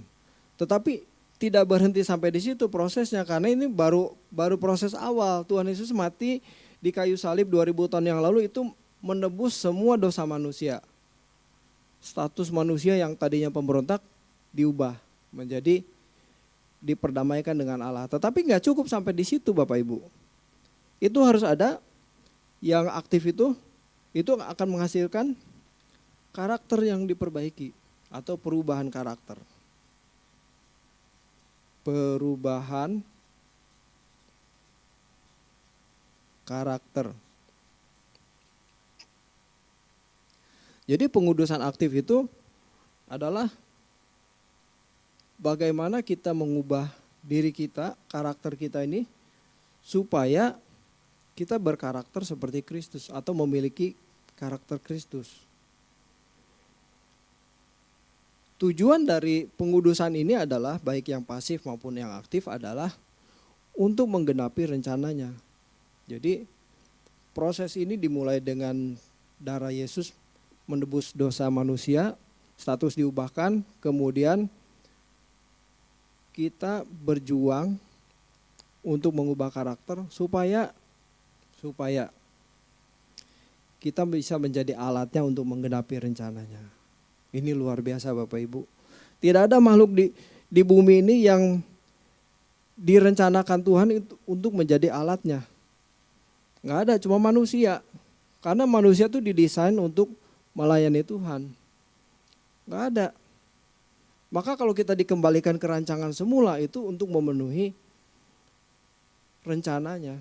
Tetapi tidak berhenti sampai di situ prosesnya, karena ini baru proses awal. Tuhan Yesus mati di kayu salib 2000 tahun yang lalu itu menebus semua dosa manusia. Status manusia yang tadinya pemberontak diubah menjadi diperdamaikan dengan Allah. Tetapi nggak cukup sampai di situ Bapak Ibu. Itu harus ada yang aktif itu akan menghasilkan karakter yang diperbaiki atau perubahan karakter. Perubahan karakter. Jadi pengudusan aktif itu adalah bagaimana kita mengubah diri kita, karakter kita ini, supaya kita berkarakter seperti Kristus atau memiliki karakter Kristus. Tujuan dari pengudusan ini adalah baik yang pasif maupun yang aktif adalah untuk menggenapi rencananya. Jadi proses ini dimulai dengan darah Yesus menebus dosa manusia, status diubahkan, kemudian kita berjuang untuk mengubah karakter supaya kita bisa menjadi alatnya untuk menggenapi rencananya. Ini luar biasa Bapak Ibu. Tidak ada makhluk di bumi ini yang direncanakan Tuhan untuk menjadi alatnya. Nggak ada, cuma manusia. Karena manusia itu didesain untuk melayani Tuhan. Nggak ada. Maka kalau kita dikembalikan ke rancangan semula itu untuk memenuhi rencananya.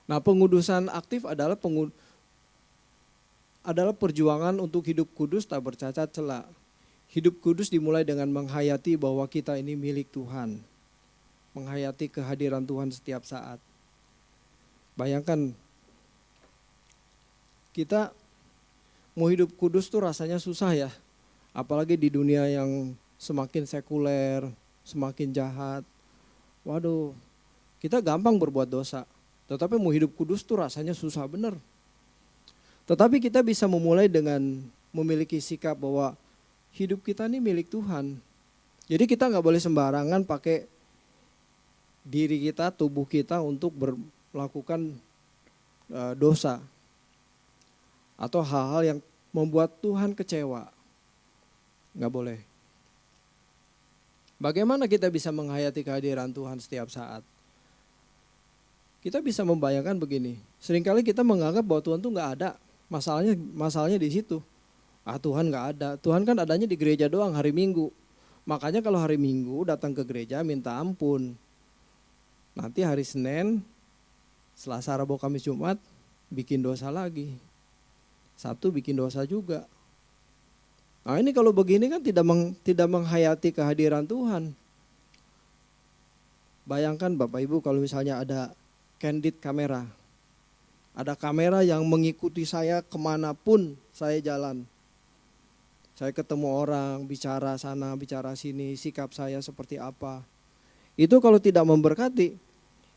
Nah, pengudusan aktif adalah perjuangan untuk hidup kudus tak bercacat celah. Hidup kudus dimulai dengan menghayati bahwa kita ini milik Tuhan. Menghayati kehadiran Tuhan setiap saat. Bayangkan kita mau hidup kudus tuh rasanya susah ya. Apalagi di dunia yang semakin sekuler, semakin jahat. Waduh, kita gampang berbuat dosa. Tetapi mau hidup kudus tuh rasanya susah bener. Tetapi kita bisa memulai dengan memiliki sikap bahwa hidup kita ini milik Tuhan. Jadi kita gak boleh sembarangan pakai diri kita, tubuh kita untuk melakukan dosa. Atau hal-hal yang membuat Tuhan kecewa. Nggak boleh. Bagaimana kita bisa menghayati kehadiran Tuhan setiap saat? Kita bisa membayangkan begini. Seringkali kita menganggap bahwa Tuhan itu nggak ada. Masalahnya di situ. Ah Tuhan nggak ada. Tuhan kan adanya di gereja doang hari Minggu. Makanya kalau hari Minggu datang ke gereja minta ampun. Nanti hari Senin, Selasa, Rabu, Kamis, Jumat bikin dosa lagi. Sabtu bikin dosa juga. Nah ini kalau begini kan tidak menghayati kehadiran Tuhan. Bayangkan Bapak Ibu kalau misalnya ada candid kamera. Ada kamera yang mengikuti saya kemanapun saya jalan. Saya ketemu orang, bicara sana, bicara sini, sikap saya seperti apa. Itu kalau tidak memberkati,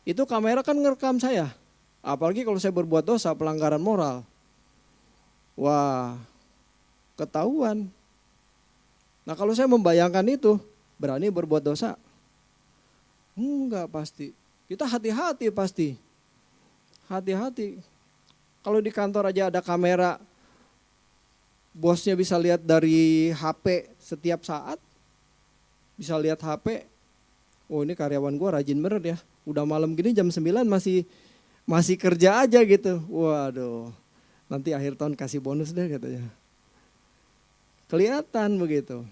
itu kamera kan ngerekam saya. Apalagi kalau saya berbuat dosa, pelanggaran moral. Wah, ketahuan. Nah kalau saya membayangkan itu, berani berbuat dosa? Enggak pasti. Kita hati-hati pasti. Hati-hati. Kalau di kantor aja ada kamera, bosnya bisa lihat dari HP setiap saat. Bisa lihat HP. Oh ini karyawan gue rajin bener ya. Udah malam gini jam 9 masih kerja aja gitu. Waduh. Nanti akhir tahun kasih bonus deh katanya. Kelihatan begitu.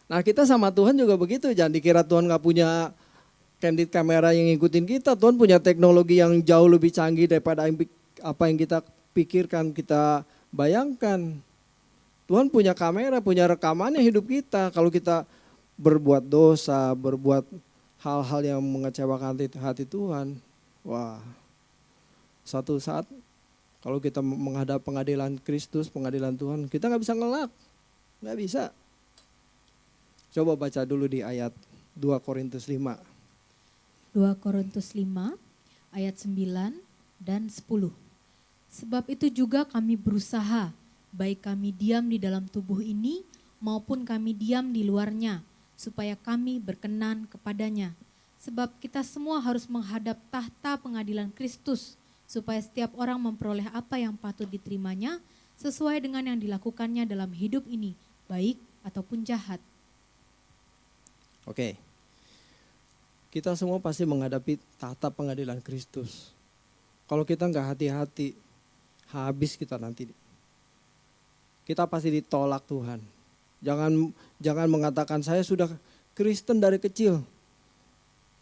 Nah kita sama Tuhan juga begitu, jangan dikira Tuhan gak punya candid kamera yang ngikutin kita. Tuhan punya teknologi yang jauh lebih canggih daripada apa yang kita pikirkan, kita bayangkan. Tuhan punya kamera, punya rekamannya hidup kita. Kalau kita berbuat dosa, berbuat hal-hal yang mengecewakan hati Tuhan, wah satu saat kalau kita menghadap pengadilan Kristus, pengadilan Tuhan, kita gak bisa ngelak, gak bisa. Coba baca dulu di ayat 2 Korintus 5. 2 Korintus 5 ayat 9 dan 10. Sebab itu juga kami berusaha, baik kami diam di dalam tubuh ini maupun kami diam di luarnya, supaya kami berkenan kepadanya. Sebab kita semua harus menghadap tahta pengadilan Kristus, supaya setiap orang memperoleh apa yang patut diterimanya sesuai dengan yang dilakukannya dalam hidup ini, baik ataupun jahat. Oke, kita semua pasti menghadapi tahta pengadilan Kristus. Kalau kita nggak hati-hati, habis kita nanti. Kita pasti ditolak Tuhan. Jangan mengatakan saya sudah Kristen dari kecil.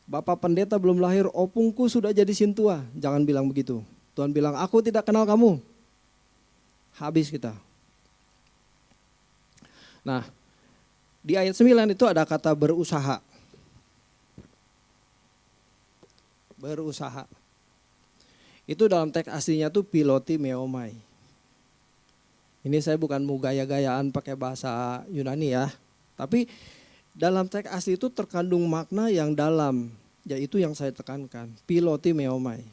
Bapak pendeta belum lahir, opungku sudah jadi sintua. Jangan bilang begitu. Tuhan bilang, aku tidak kenal kamu. Habis kita. Nah, di ayat 9 itu ada kata berusaha. Berusaha. Itu dalam teks aslinya tuh piloti meomai. Ini saya bukan mau gaya-gayaan pakai bahasa Yunani ya. Tapi dalam teks asli itu terkandung makna yang dalam. Yaitu yang saya tekankan. Piloti meomai.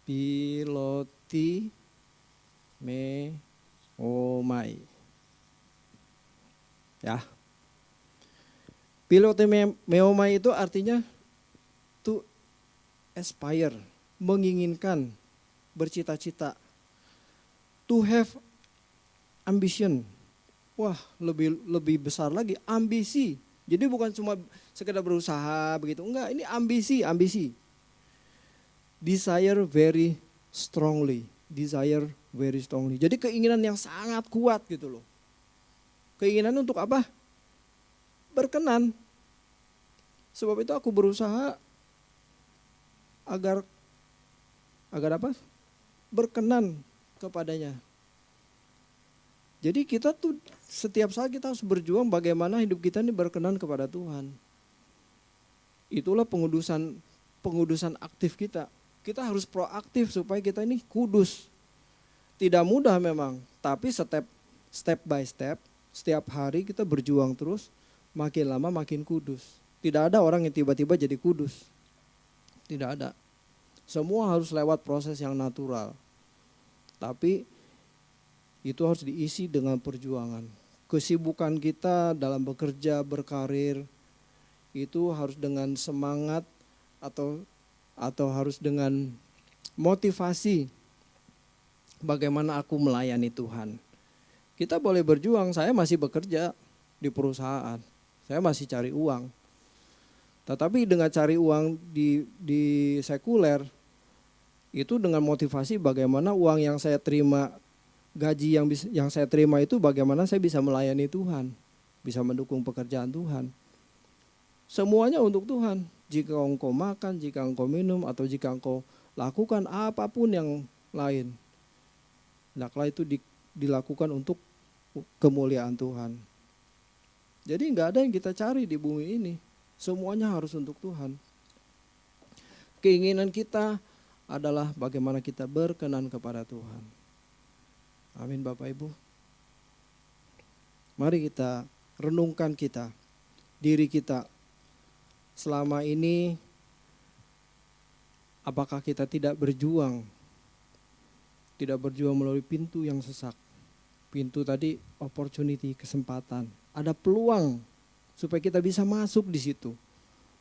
Piloti meomai. Ya, piloti meomai itu artinya to aspire, menginginkan, bercita-cita, to have ambition. Wah, lebih besar lagi, ambisi. Jadi bukan cuma sekedar berusaha begitu, enggak. Ini ambisi. Desire very strongly. Jadi keinginan yang sangat kuat gitu loh. Keinginan untuk apa? Berkenan. Sebab itu aku berusaha agar apa? Berkenan kepadanya. Jadi kita tuh setiap saat kita harus berjuang bagaimana hidup kita ini berkenan kepada Tuhan. Itulah pengudusan aktif kita. Kita harus proaktif supaya kita ini kudus. Tidak mudah memang, tapi step by step. Setiap hari kita berjuang terus, makin lama makin kudus. Tidak ada orang yang tiba-tiba jadi kudus. Tidak ada. Semua harus lewat proses yang natural. Tapi itu harus diisi dengan perjuangan. Kesibukan kita dalam bekerja, berkarir, itu harus dengan semangat atau harus dengan motivasi. Bagaimana aku melayani Tuhan. Kita boleh berjuang, saya masih bekerja di perusahaan, saya masih cari uang. Tetapi dengan cari uang di sekuler, Itu dengan motivasi bagaimana uang yang saya terima, gaji yang saya terima itu bagaimana saya bisa melayani Tuhan, bisa mendukung pekerjaan Tuhan. Semuanya untuk Tuhan. Jika engkau makan, jika engkau minum, atau jika engkau lakukan apapun yang lain, hendaklah itu dilakukan untuk kemuliaan Tuhan. Jadi nggak ada yang kita cari di bumi ini, semuanya harus untuk Tuhan. Keinginan kita adalah bagaimana kita berkenan kepada Tuhan. Amin Bapak Ibu. Mari kita renungkan diri kita. Selama ini apakah kita tidak berjuang melalui pintu yang sesak. Pintu tadi opportunity, kesempatan. Ada peluang supaya kita bisa masuk di situ.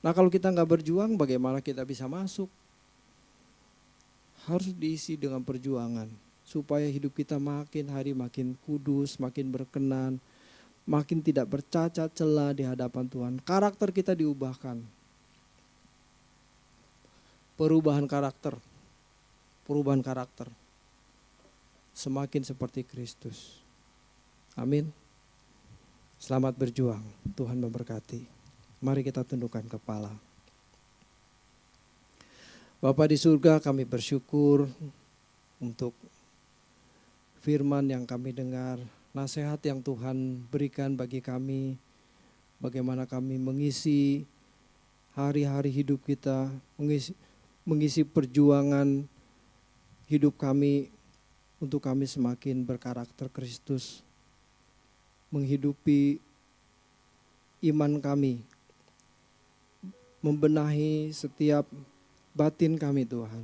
Nah kalau kita nggak berjuang, bagaimana kita bisa masuk? Harus diisi dengan perjuangan supaya hidup kita makin hari makin kudus, makin berkenan, makin tidak bercacat celah di hadapan Tuhan. Karakter kita diubahkan. Perubahan karakter. Semakin seperti Kristus. Amin. Selamat berjuang. Tuhan memberkati. Mari kita tundukkan kepala. Bapa di surga, kami bersyukur untuk firman yang kami dengar, nasihat yang Tuhan berikan bagi kami, bagaimana kami mengisi hari-hari hidup kita, mengisi perjuangan hidup kami untuk kami semakin berkarakter Kristus, menghidupi iman kami, membenahi setiap batin kami Tuhan,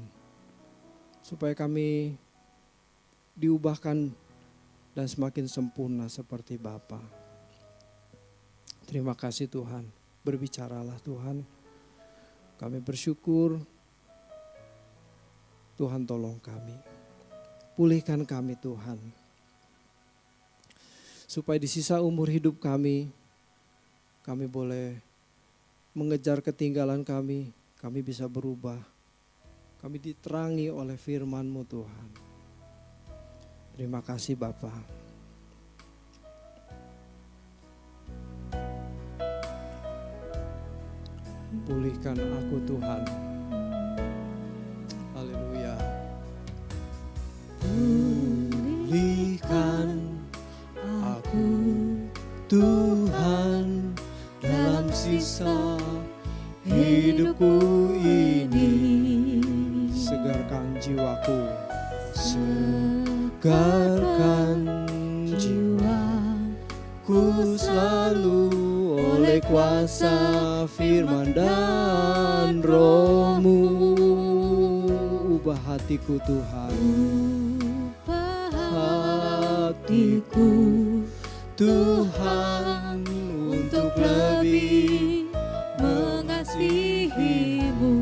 supaya kami diubahkan dan semakin sempurna seperti Bapa. Terima kasih Tuhan, berbicaralah Tuhan. Kami bersyukur, Tuhan tolong kami, pulihkan kami Tuhan, supaya di sisa umur hidup kami boleh mengejar ketinggalan kami bisa berubah, kami diterangi oleh firman-Mu Tuhan. Terima kasih Bapa. Pulihkan aku Tuhan. Haleluya. Pulihkan aku Tuhan dalam sisa hidupku ini. Segarkan jiwaku, segarkan jiwaku selalu oleh kuasa firman dan Roh-Mu. Ubah hatiku Tuhan, hatiku Tuhan, untuk lebih mengasihi-Mu,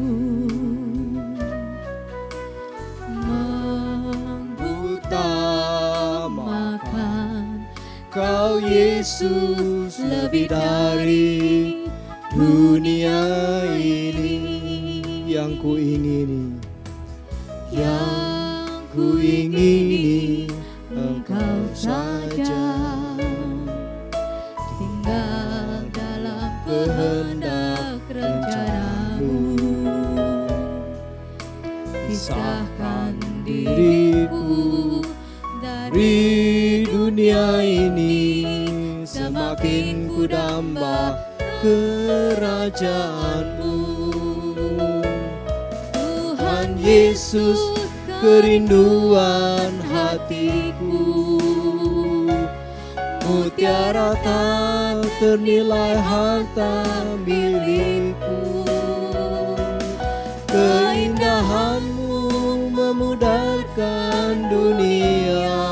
mengutamakan Kau Yesus lebih dari dunia ini. Yang ku ingini Engkau saja, tinggal dalam kehendak rencana-Mu. Pisahkan diriku dari dunia ini, semakin ku damba kerajaan-Mu. Tuhan Yesus, kerinduan hatiku, mutiara tak ternilai harta milikku. Keindahan-Mu memudarkan dunia,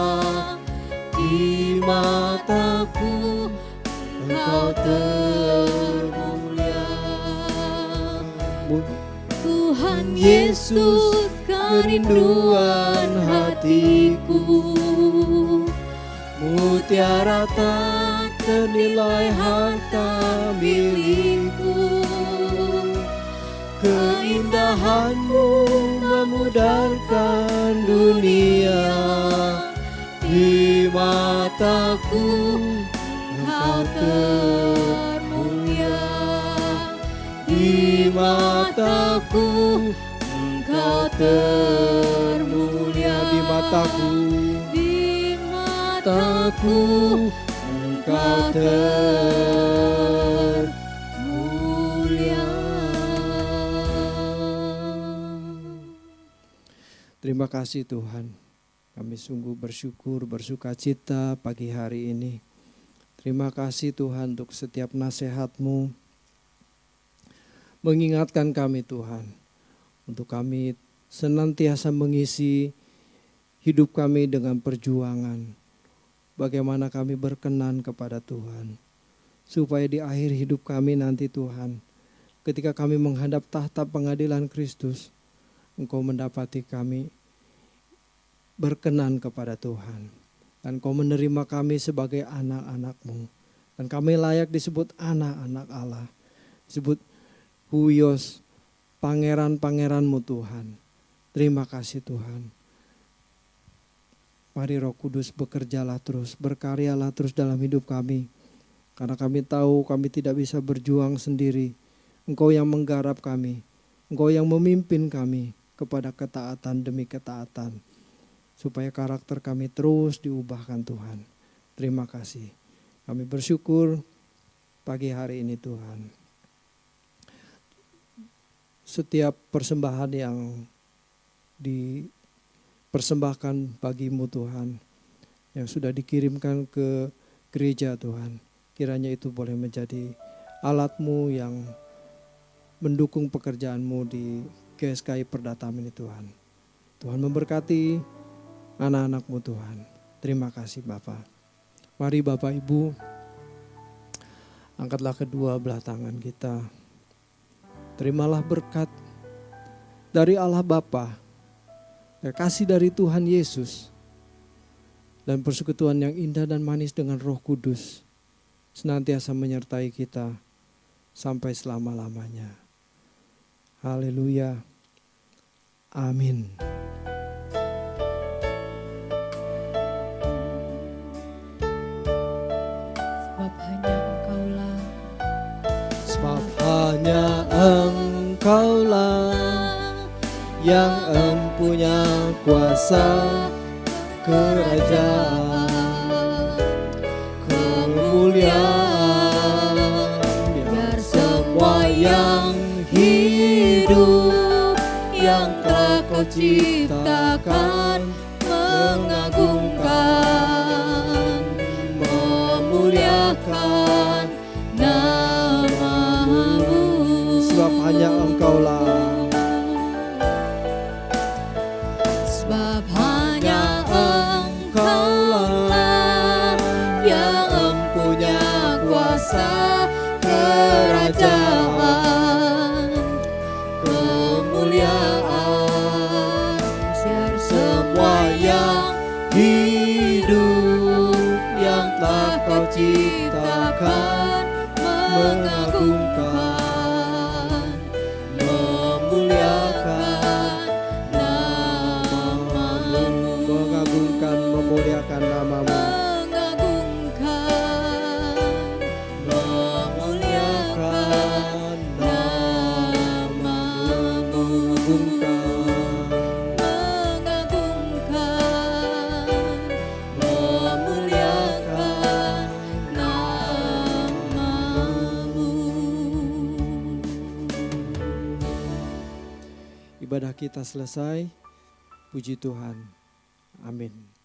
di mataku Engkau termulia. Tuhan Yesus, kerinduan hatiku, mutiara tak ternilai harta milikku. keindahanmu memudarkan dunia. Di mataku Engkau termulia, di mataku Engkau termulia, di mataku Engkau termulia. Terima kasih Tuhan. Kami sungguh bersyukur, bersuka cita pagi hari ini. Terima kasih Tuhan untuk setiap nasihat-Mu. Mengingatkan kami Tuhan, untuk kami senantiasa mengisi hidup kami dengan perjuangan. Bagaimana kami berkenan kepada Tuhan. Supaya di akhir hidup kami nanti Tuhan, ketika kami menghadap tahta pengadilan Kristus, Engkau mendapati kami berkenan kepada Tuhan. Dan Kau menerima kami sebagai anak-anak-Mu. Dan kami layak disebut anak-anak Allah. Disebut Huios, pangeran-pangeran-Mu Tuhan. Terima kasih Tuhan. Mari Roh Kudus bekerjalah terus, berkaryalah terus dalam hidup kami. Karena kami tahu kami tidak bisa berjuang sendiri. Engkau yang menggarap kami. Engkau yang memimpin kami kepada ketaatan demi ketaatan. Supaya karakter kami terus diubahkan Tuhan. Terima kasih. Kami bersyukur pagi hari ini Tuhan. Setiap persembahan yang dipersembahkan bagi-Mu Tuhan, yang sudah dikirimkan ke gereja Tuhan, kiranya itu boleh menjadi alat-Mu yang mendukung pekerjaan-Mu di GSKI Perdatam ini Tuhan. Tuhan memberkati anak-anak-Mu Tuhan. Terima kasih Bapa. Mari Bapak Ibu, angkatlah kedua belah tangan kita. Terimalah berkat dari Allah Bapa, kasih dari Tuhan Yesus, dan persekutuan yang indah dan manis dengan Roh Kudus senantiasa menyertai kita sampai selama-lamanya. Haleluya. Amin. Sebab hanya Engkaulah yang empunya kuasa kerajaan, kemuliaan, biar semua yang hidup yang telah Kau ciptakan mengagungkan, memuliakan nama-Mu. Sebab hanya Engkaulah. Sebab hanya Engkaulah yang empunya kuasa kerajaan, kemuliaan, biar semua yang hidup yang telah Kau ciptakan mengagungkan, memuliakan nama-Mu. Mengagungkan, memuliakan nama-Mu. Memuliakan nama-Mu. Memuliakan nama-Mu. Ibadah kita selesai. Puji Tuhan. Amin.